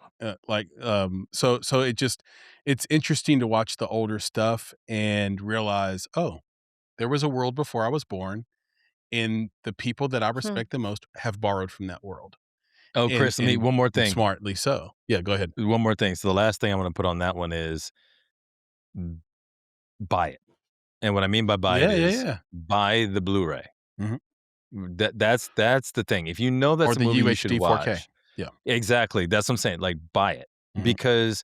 So it's interesting to watch the older stuff and realize, oh, there was a world before I was born, and the people that I respect the most have borrowed from that world. Oh, Chris, let me and one more thing. smartly so. Yeah, go ahead. One more thing. So the last thing I'm going to put on that one is buy it. And what I mean by buy it is buy the Blu-ray. Mhm. That's the thing. If you know that's Or a the movie you UHD should 4K. watch. Yeah. Exactly. That's what I'm saying. Like buy it. Mhm. Because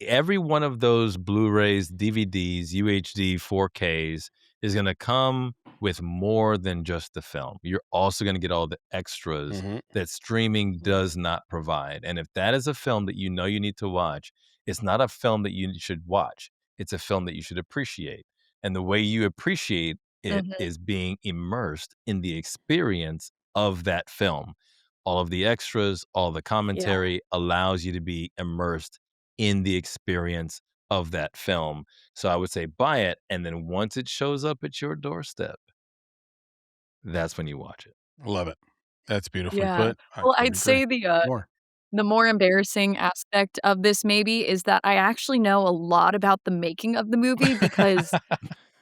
every one of those Blu-rays, DVDs, UHD, 4Ks is going to come with more than just the film. You're also going to get all the extras that streaming does not provide. And if that is a film that you know you need to watch, it's not a film that you should watch. It's a film that you should appreciate. And the way you appreciate it is being immersed in the experience of that film. All of the extras, all the commentary allows you to be immersed in the experience of that film. So I would say buy it, and then once it shows up at your doorstep, that's when you watch it. Love it. That's beautifully Yeah. put. I Well, couldn't I'd say agree more. the more embarrassing aspect of this maybe is that I actually know a lot about the making of the movie because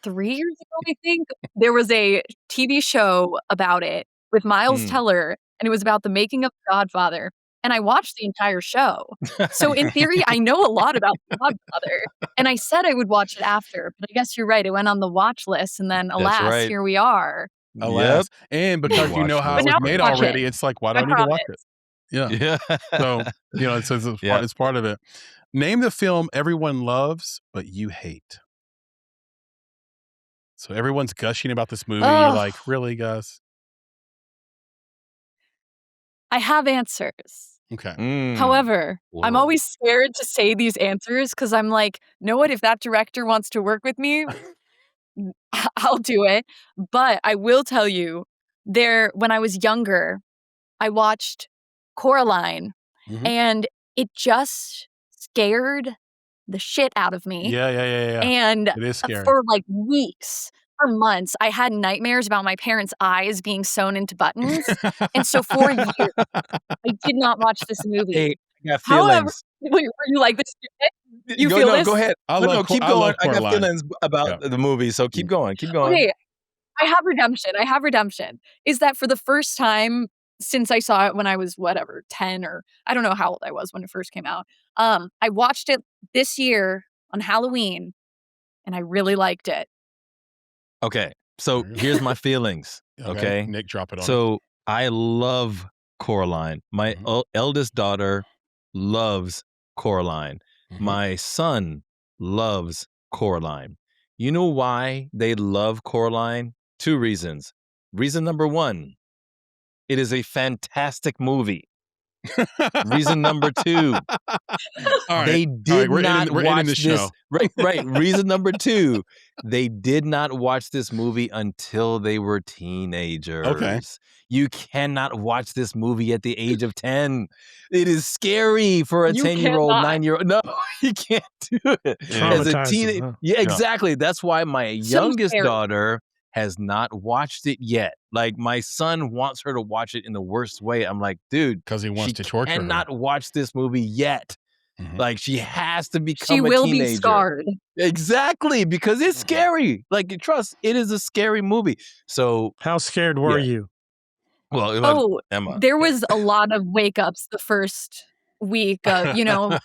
3 years ago, I think, there was a TV show about it with Miles Teller, and it was about the making of The Godfather, and I watched the entire show. So in theory, I know a lot about The Godfather, and I said I would watch it after, but I guess you're right, it went on the watch list, and then That's alas, right. here we are. Alas. And because you know Watch how But it list. was now made I'll watch already, it. it's like, why do I I need to watch promise. it? Yeah. Yeah. So, it's Yeah. it's part of it. Name the film everyone loves, but you hate. So everyone's gushing about this movie. You're Ugh. like, really, Gus? I have answers. Okay. However, I'm Plural. always scared to say these answers because I'm like, know what? If that director wants to work with me, I'll do it. But I will tell you, when I was younger, I watched Coraline, and it just scared the shit out of me. Yeah. And It is scary. for like weeks, for months, I had nightmares about my parents' eyes being sewn into buttons. And so for years, I did not watch this movie. Hey, I got However, feelings. were you like this? You feel this? Go ahead. I Keep I going. love I got Coraline. feelings about the movie, so keep going. Keep going. Okay, I have redemption. Is that for the first time since I saw it when I was, 10, or I don't know how old I was when it first came out. I watched it this year on Halloween, and I really liked it. Okay, so here's my feelings. Okay, Nick, drop it on us. so I love Coraline. My eldest daughter loves Coraline. My son loves Coraline. You know why they love Coraline? 2 reasons. Reason number 1, it is a fantastic movie. Reason number 2, All right. they did we're not ending, we're ending watch the this. show. Right. Reason number 2, they did not watch this movie until they were teenagers. You cannot watch this movie at the age of 10. It is scary for a You 10-year-old, cannot. 9-year-old. No, you can't do it. As a Traumatizes, teenager. huh? Yeah, exactly. That's why my So youngest scary. daughter has not watched it yet. Like, my son wants her to watch it in the worst way. I'm like, dude, Because he wants she to torture her. cannot watch this movie yet. Like, she has to become She a will teenager. be scarred. Exactly, because it's scary. Like, trust, it is a scary movie. So, How scared were Yeah. you? well, Oh, Emma. there was a lot of wake ups the first week of, Mom,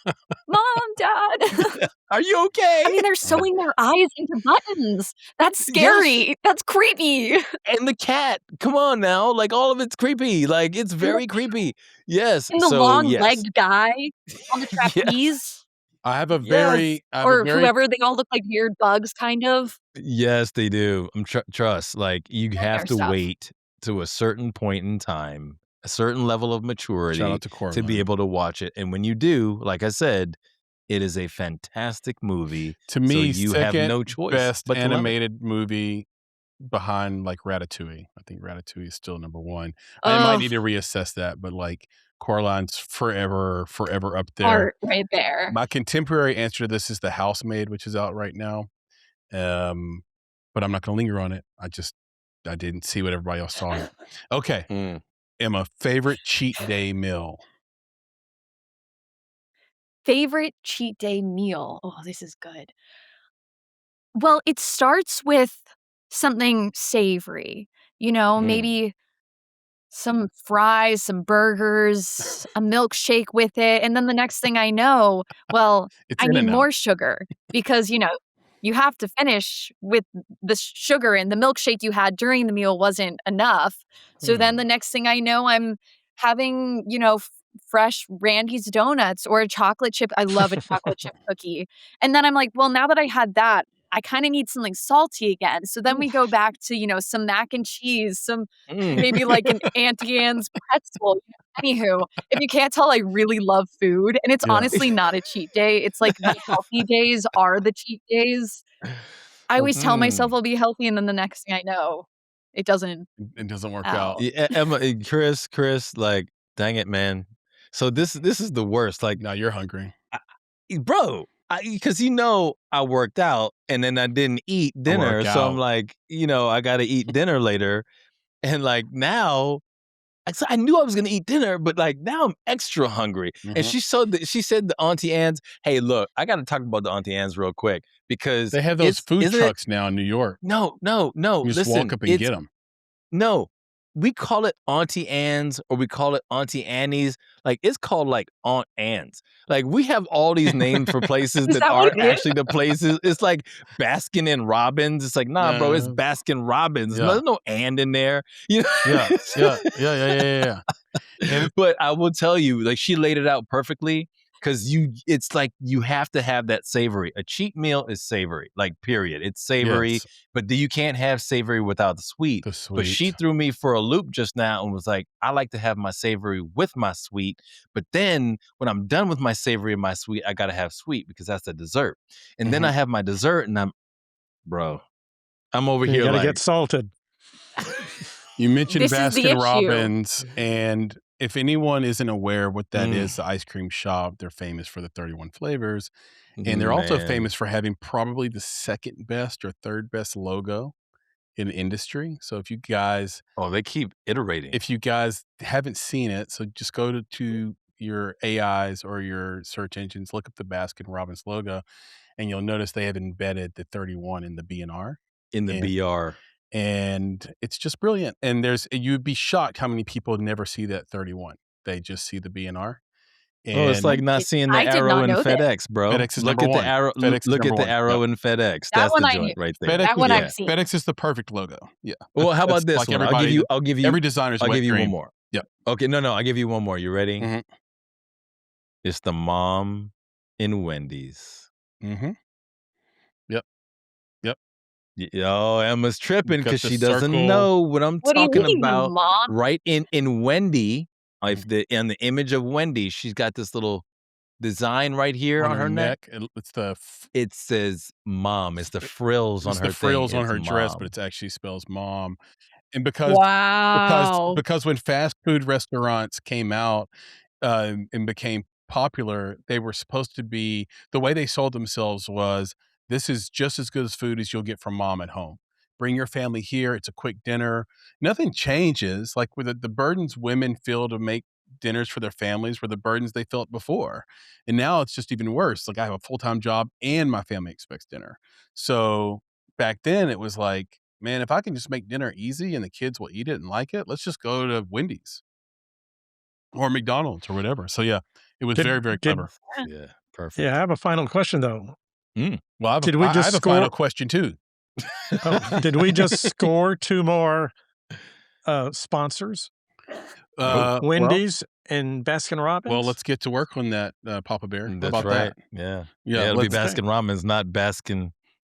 Dad. Are you okay? I mean, they're sewing their eyes into buttons. That's scary. That's creepy. And the cat. Come on now. Like, all of it's creepy. Like, it's very creepy. Yes. And the So, yes. long-legged guy on the trapeze. I have a Yes. Or whoever, they all look like weird bugs, kind of. Yes, they do. Trust. Like, you have Nightmare to stuff. wait to a certain point in time, a certain level of maturity Shout out to to Coraline. be able to watch it. And when you do, like I said, it is a fantastic movie. To me, you have second no choice best but to love it. animated movie behind like Ratatouille. I think Ratatouille is still number 1. I might need to reassess that, but like Coraline's forever up there. Art right there. My contemporary answer to this is The Housemaid, which is out right now. But I'm not going to linger on it. I didn't see what everybody else saw. Okay. Emma, favorite cheat day meal. Favorite cheat day meal. Oh, this is good. Well, it starts with something savory. Maybe some fries, some burgers, a milkshake with it, and then the next thing I know, well, It's I in need and out. more sugar because, you have to finish with the sugar, and the milkshake you had during the meal wasn't enough. So then the next thing I know, I'm having, fresh Randy's donuts or a chocolate chip. I love a chocolate chip cookie. And then I'm like, well, now that I had that, I kind of need something salty again. So then we go back to, some mac and cheese, some maybe like an Auntie Anne's pretzel. Anywho, if you can't tell, I really love food. And it's Yeah. honestly not a cheat day. It's like the healthy days are the cheat days. I always tell myself I'll be healthy, and then the next thing I know, it doesn't It doesn't work out. out. Yeah, Emma, Chris, like, dang it, man. So this is the worst. Like, Now you're hungry. bro, because I worked out and then I didn't eat dinner, so I'm like, I got to eat dinner later, and like now, so I knew I was gonna eat dinner, but like now I'm extra hungry. And she said the Auntie Anne's. Hey, look, I got to talk about the Auntie Anne's real quick because They have those food trucks now in New York. No. You just walk up and get them. No, we call it Auntie Anne's or we call it Auntie Annie's. Like, it's called like Aunt Anne's. Like, we have all these names for places that aren't actually the places. It's like Baskin and Robbins. It's like, nah, bro, it's Baskin Robbins. Yeah. There's no and in there. Yeah. But I will tell you, like, she laid it out perfectly. Because it's like you have to have that savory. A cheat meal is savory, like, period. It's savory, but you can't have savory without the sweet. But she threw me for a loop just now and was like, I like to have my savory with my sweet. But then when I'm done with my savory and my sweet, I got to have sweet because that's the dessert. And then I have my dessert and I'm over here gotta like, get salted. You mentioned This is the Baskin issue. Robbins, and if anyone isn't aware what that is, the ice cream shop, they're famous for the 31 flavors. And they're also famous for having probably the second best or third best logo in the industry. So if you guys... Oh, they keep iterating. If you guys haven't seen it, so just go to your AIs or your search engines, look up the Baskin Robbins logo, and you'll notice they have embedded the 31 in the B&R. In the BR. And it's just brilliant. And you'd be shocked how many people never see that 31. They just see the B&R. Oh, it's like not seeing the arrow in FedEx, bro. FedEx is look at number the arrow. one. Look at the arrow in FedEx. That's the joint right there. That one I've seen. FedEx is the perfect logo. Yeah. Well, how about this like one? everybody, I'll give you every designer's I'll wet give you dream. one more. Yep. Okay, no, I'll give you one more. You ready? Mm-hmm. It's the mom in Wendy's. Mm-hmm. Yep. Yo, Emma's tripping because she doesn't circle. know what I'm What do you talking mean, about. Mom? Right in Wendy, in the image of Wendy, she's got this little design right here on her neck. It says mom. It's the frills on her the frills thing. on her It's dress, mom. but it actually spells mom. And because when fast food restaurants came out and became popular, they were supposed to be, the way they sold themselves was, this is just as good as food as you'll get from mom at home. Bring your family here. It's a quick dinner. Nothing changes. Like with the burdens women feel to make dinners for their families were the burdens they felt before. And now it's just even worse. Like, I have a full-time job and my family expects dinner. So back then it was like, man, if I can just make dinner easy and the kids will eat it and like it, let's just go to Wendy's or McDonald's or whatever. So yeah, it was very, very clever. Yeah, perfect. Yeah, I have a final question though. Well, I have a final question too. Did we just score 2 more sponsors? Wendy's and Baskin Robbins? Well, let's get to work on that, Papa Bear. That's about right. that? Yeah, it'll be Baskin Robbins, not Baskin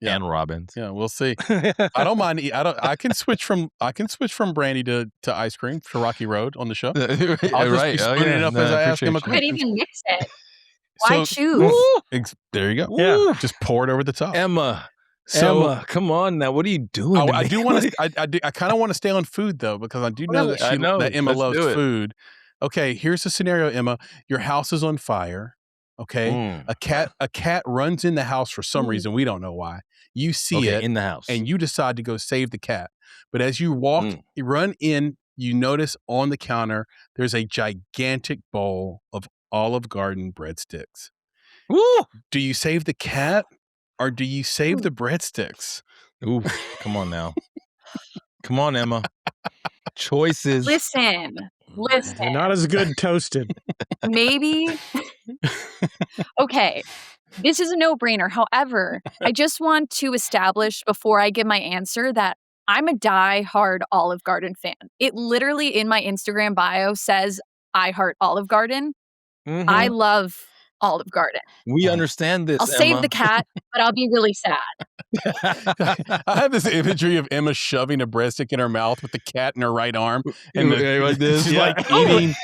and Robbins. Yeah, we'll see. I don't mind. I can switch from Brandy to ice cream to Rocky Road on the show. I'll just be spooning it up as I ask him a question. You could even mix it. Why choose? There you go. Yeah. Just pour it over the top. Emma, come on now. What are you doing? I do want to. I kind of want to stay on food though, because I do know that Emma loves food. Okay, here's the scenario, Emma. Your house is on fire. Okay, a cat runs in the house for some reason. We don't know why. You see it in the house, and you decide to go save the cat. But as you run in, you notice on the counter there's a gigantic bowl of Olive Garden breadsticks. Woo! Do you save the cat or do you save the breadsticks? Ooh, come on now. Come on, Emma. Choices. Listen. They're not as good toasted. Maybe. Okay. This is a no-brainer. However, I just want to establish before I give my answer that I'm a die-hard Olive Garden fan. It literally in my Instagram bio says I heart Olive Garden. I love Olive Garden. We understand this, I'll save Emma. the cat, but I'll be really sad. I have this imagery of Emma shoving a breadstick in her mouth with the cat in her right arm, and like this. she's like eating.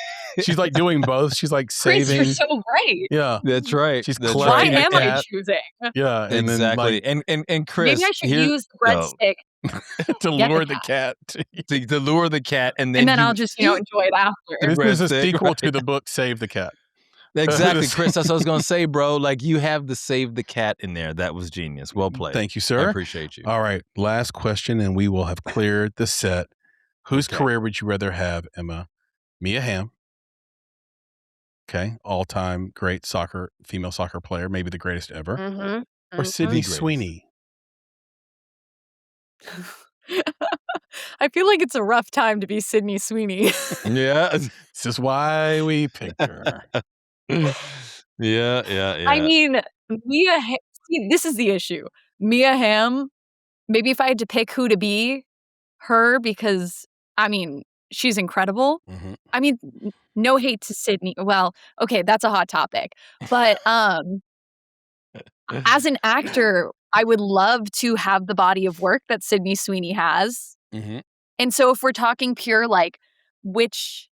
She's like doing both. She's like Chris, saving. you're so right. Yeah, That's right. she's That's Why clutching right. the am I cat. choosing? Yeah, and Exactly. then and Chris, Maybe I should here- use the breadstick like to Get the lure the cat. to lure the cat, and and then you- I'll just, enjoy it after. This is a breadstick, sequel right. to the book Save the Cat. Exactly, Chris. That's what I was gonna say, bro. Like you have the save the cat in there. That was genius. Well played. Thank you, I sir. appreciate you. All right, last question, and we will have cleared the set. Whose Okay. career would you rather have, Emma? Mia Hamm. Okay, all-time great female soccer player, maybe the greatest ever, or Sydney The greatest. Sweeney. I feel like it's a rough time to be Sydney Sweeney. Yeah. This is why we picked her. Yeah. I mean, see, this is the issue. Mia Hamm, maybe if I had to pick who to be, her, because, I mean, she's incredible. Mhm. I mean, no hate to Sydney. Well, okay, that's a hot topic. But as an actor, I would love to have the body of work that Sydney Sweeney has. Mhm. And so if we're talking pure, like, which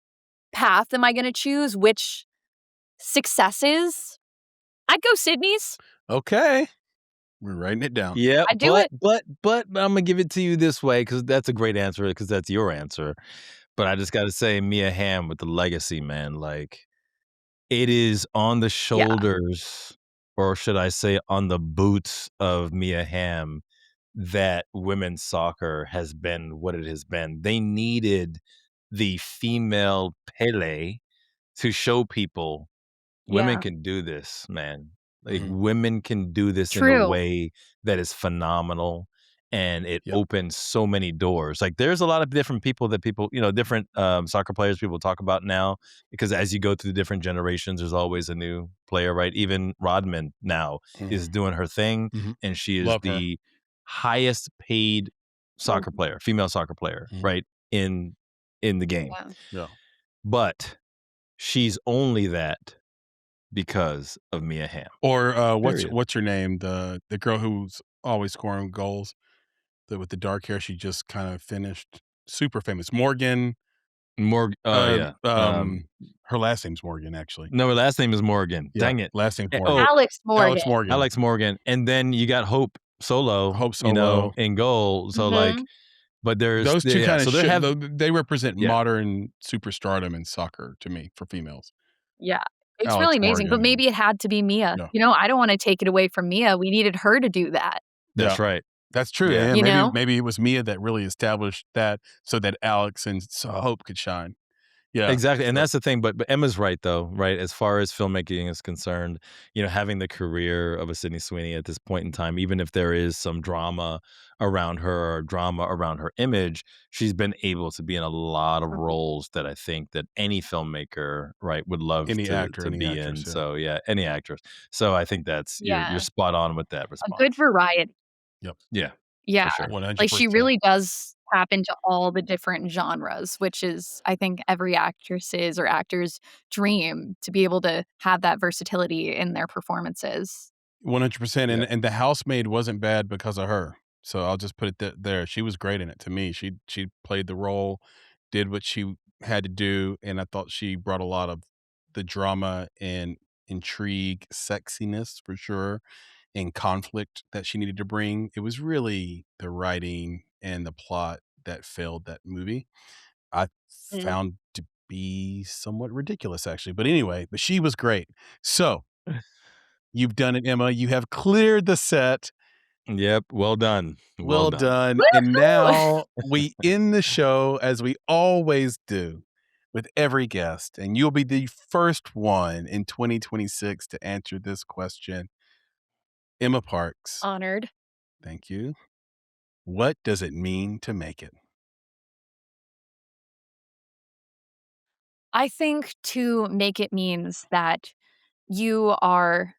path am I going to choose? Which successes? I'd go Sydney's. Okay, we're writing it down. Yeah, I do it. but I'm gonna give it to you this way because that's a great answer because that's your answer. But I just got to say, Mia Hamm with the legacy, man. Like it is on the shoulders, or should I say, on the boots of Mia Hamm, that women's soccer has been what it has been. They needed the female Pele to show people women Yeah. can do this, man. Like Mhm. women can do this in a True. way that is phenomenal, and it Yep. opens so many doors. Like there's a lot of different people that different soccer players people talk about now, because as you go through the different generations, there's always a new player, right? Even Rodman now is doing her thing, Mhm. and she is Love her. the highest paid soccer player, female soccer player, Mhm. right? In the game. Yeah. Yeah. But she's only that because of Mia Hamm. Or Period. what's her name? The girl who's always scoring goals. With the dark hair, she just kind of finished. Super famous, Morgan. Yeah. Her last name's Morgan, actually. No, her last name is Morgan. Yeah, Dang it. last name's Eh, Morgan. oh, Alex Morgan. Alex Morgan. Alex Morgan. And then you got Hope Solo. Hope You know, Solo. in goal. So Mhm. like, but there's Those two kind of so they represent Yeah. modern superstardom in soccer to me for females. Yeah. It's Alex really amazing. But Morgan. maybe it had to be Mia. Yeah. I don't want to take it away from Mia. We needed her to do that. That's right. That's true. Yeah. And You know? maybe it was Mia that really established that so that Alex and Hope could shine. Yeah. Exactly. And So- that's the thing. But Emma's right, though, right? As far as filmmaking is concerned, having the career of a Sydney Sweeney at this point in time, even if there is some drama around her or drama around her image, she's been able to be in a lot of roles that I think that any filmmaker, right, would love Any to actor, any be actress, in. yeah. So yeah, any actress. So I think that's Yeah. you're spot on with that A response. good variety. Yeah. Yeah. For sure. 100%. Like she really does tap into all the different genres, which is, I think, every actress's or actor's dream to be able to have that versatility in their performances. 100%. Yeah. And the housemaid wasn't bad because of her. So I'll just put it there. She was great in it to me. She played the role, did what she had to do, and I thought she brought a lot of the drama and intrigue, sexiness for sure, and conflict that she needed to bring. It was really the writing and the plot that failed that movie. I found to be somewhat ridiculous, actually. But anyway, but she was great. So you've done it, Emma. You have cleared the set. Yep. Well done. Well done. And now we end the show as we always do with every guest. And you'll be the first one in 2026 to answer this question. Emma Parks. Honored. Thank you. What does it mean to make it? I think to make it means that you are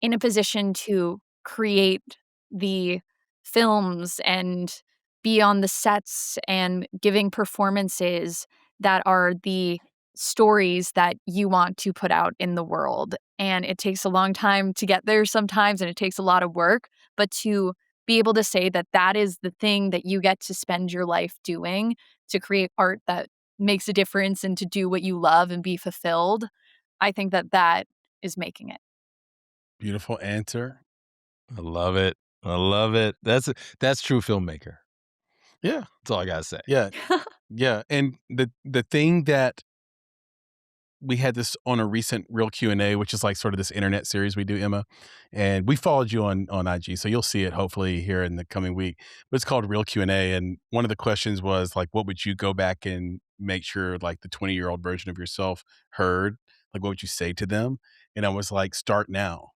in a position to create the films and be on the sets and giving performances that are the stories that you want to put out in the world. And it takes a long time to get there sometimes, and it takes a lot of work, but to be able to say that that is the thing that you get to spend your life doing, to create art that makes a difference and to do what you love and be fulfilled, I think that that is making it. Beautiful answer. I love it. I love it. That's true filmmaker. Yeah. That's all I gotta say. Yeah. Yeah. And the thing that we had this on a recent Real Q&A, which is like sort of this internet series we do, Emma, and we followed you on IG, so you'll see it hopefully here in the coming week. But it's called Real Q&A, and one of the questions was like, what would you go back and make sure like the 20-year-old version of yourself heard? Like, what would you say to them? And I was like, start now.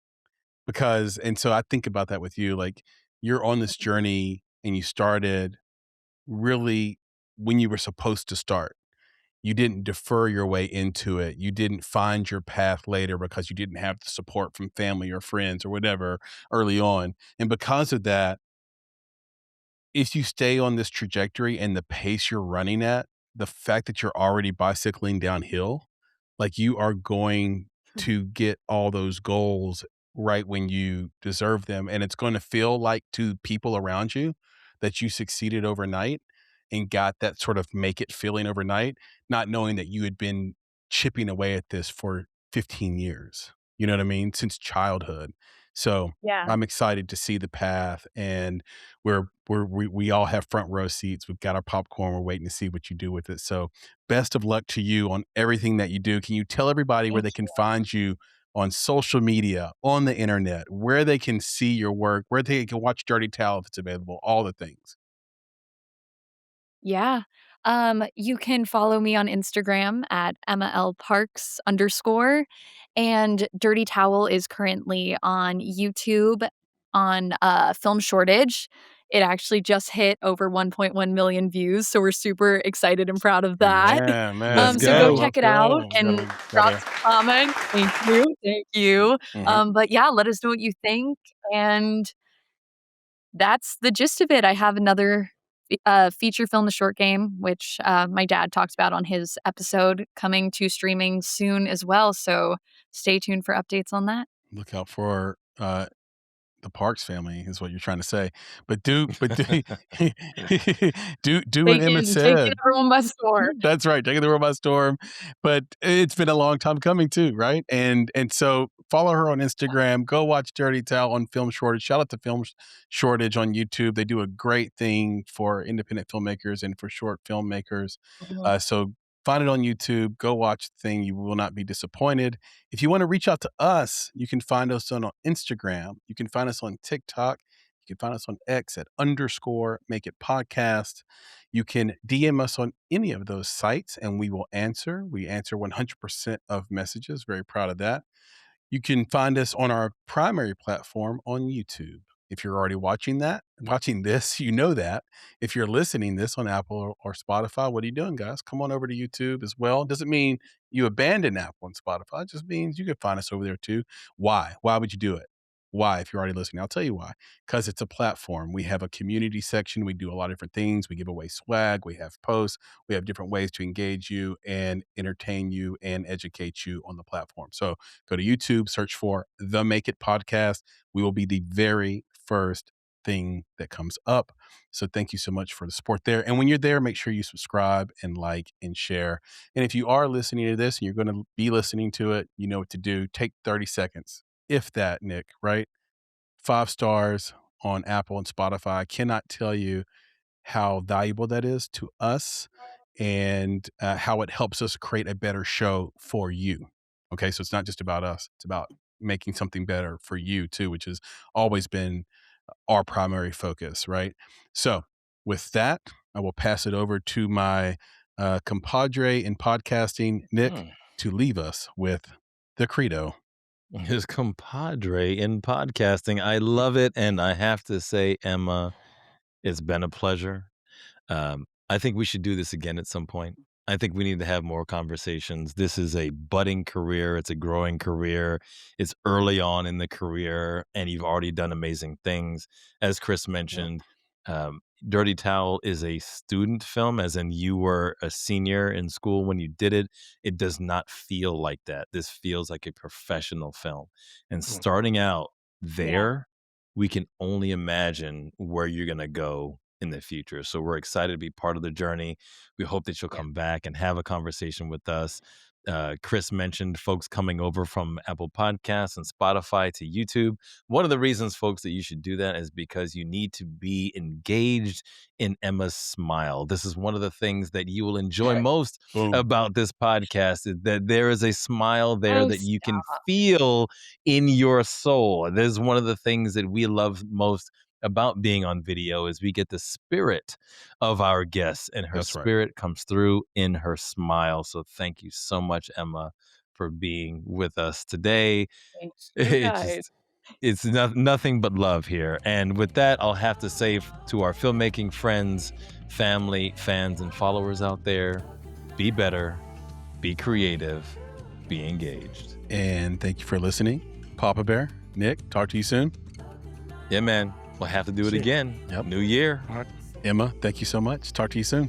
Because, and so I think about that with you, like you're on this journey and you started really when you were supposed to start. You didn't defer your way into it. You didn't find your path later because you didn't have the support from family or friends or whatever early on. And because of that, if you stay on this trajectory and the pace you're running at, the fact that you're already bicycling downhill, like you are going to get all those goals right when you deserve them. And it's going to feel like to people around you that you succeeded overnight and got that sort of make it feeling overnight, not knowing that you had been chipping away at this for 15 years. You know what I mean? Since childhood. So Yeah. I'm excited to see the path, and we all have front row seats. We've got our popcorn. We're waiting to see what you do with it. So best of luck to you on everything that you do. Can you tell everybody where Thank they can you. find you on social media, on the internet, where they can see your work, where they can watch Dirty Towel if it's available, all the things? Yeah. You can follow me on Instagram at EmmaLParks_, and Dirty Towel is currently on YouTube on Film Shortage. It actually just hit over 1.1 million views, so we're super excited and proud of that. Man, Let's So go go. check it out and drop some comments. Thank you. Mhm. But yeah, let us know what you think, and that's the gist of it. I have another feature film, The Short Game, which my dad talked about on his episode, coming to streaming soon as well. So stay tuned for updates on that. Look out for the Parks family is what you're trying to say. But do do what Emma Taking said. everyone by storm. That's right, taking the world by storm. But it's been a long time coming too, right? And so follow her on Instagram. Go watch Dirty Towel on Film Shortage. Shout out to Film Shortage on YouTube. They do a great thing for independent filmmakers and for short filmmakers. Mhm. So find it on YouTube. Go watch the thing. You will not be disappointed. If you want to reach out to us, you can find us on Instagram. You can find us on TikTok. You can find us on X at _make it podcast. You can DM us on any of those sites and we will answer. We answer 100% of messages. Very proud of that. You can find us on our primary platform on YouTube. If you're already watching this, you know that. If you're listening this on Apple or Spotify, what are you doing, guys? Come on over to YouTube as well. Doesn't mean you abandon Apple and Spotify. It just means you can find us over there too. Why? Why would you do it? Why, if you're already listening? I'll tell you why. Because it's a platform. We have a community section. We do a lot of different things. We give away swag. We have posts. We have different ways to engage you and entertain you and educate you on the platform. So go to YouTube, search for The Make It Podcast. We will be the very first thing that comes up. So thank you so much for the support there. And when you're there, make sure you subscribe and like and share. And if you are listening to this and you're going to be listening to it, you know what to do. Take 30 seconds, if that, Nick, right? 5 stars on Apple and Spotify. I cannot tell you how valuable that is to us and how it helps us create a better show for you. Okay, so it's not just about us, it's about making something better for you too, which has always been our primary focus, right? So with that, I will pass it over to my compadre in podcasting, Nick, to leave us with the credo. His compadre in podcasting. I love it. And I have to say, Emma, it's been a pleasure. I think we should do this again at some point. I think we need to have more conversations. This is a budding career. It's a growing career. It's early on in the career, and you've already done amazing things. As Chris mentioned, Dirty Towel is a student film, as in you were a senior in school when you did it. It does not feel like that. This feels like a professional film. And starting out there, we can only imagine where you're going to go in the future. So we're excited to be part of the journey. We hope that you'll come back and have a conversation with us. Chris mentioned folks coming over from Apple Podcasts and Spotify to YouTube. One of the reasons, folks, that you should do that is because you need to be engaged in Emma's smile. This is one of the things that you will enjoy most about this podcast, is that there is a smile there that you can feel in your soul. This is one of the things that we love most about being on video, is we get the spirit of our guests, and her spirit comes through in her smile. So thank you so much, Emma, for being with us today. Thanks, you guys. It's nothing but love here. And with that, I'll have to say to our filmmaking friends, family, fans, and followers out there, be better, be creative, be engaged. And thank you for listening. Papa Bear, Nick, talk to you soon. Yeah, man. We'll have to do it again. New year. All right. Emma, thank you so much. Talk to you soon.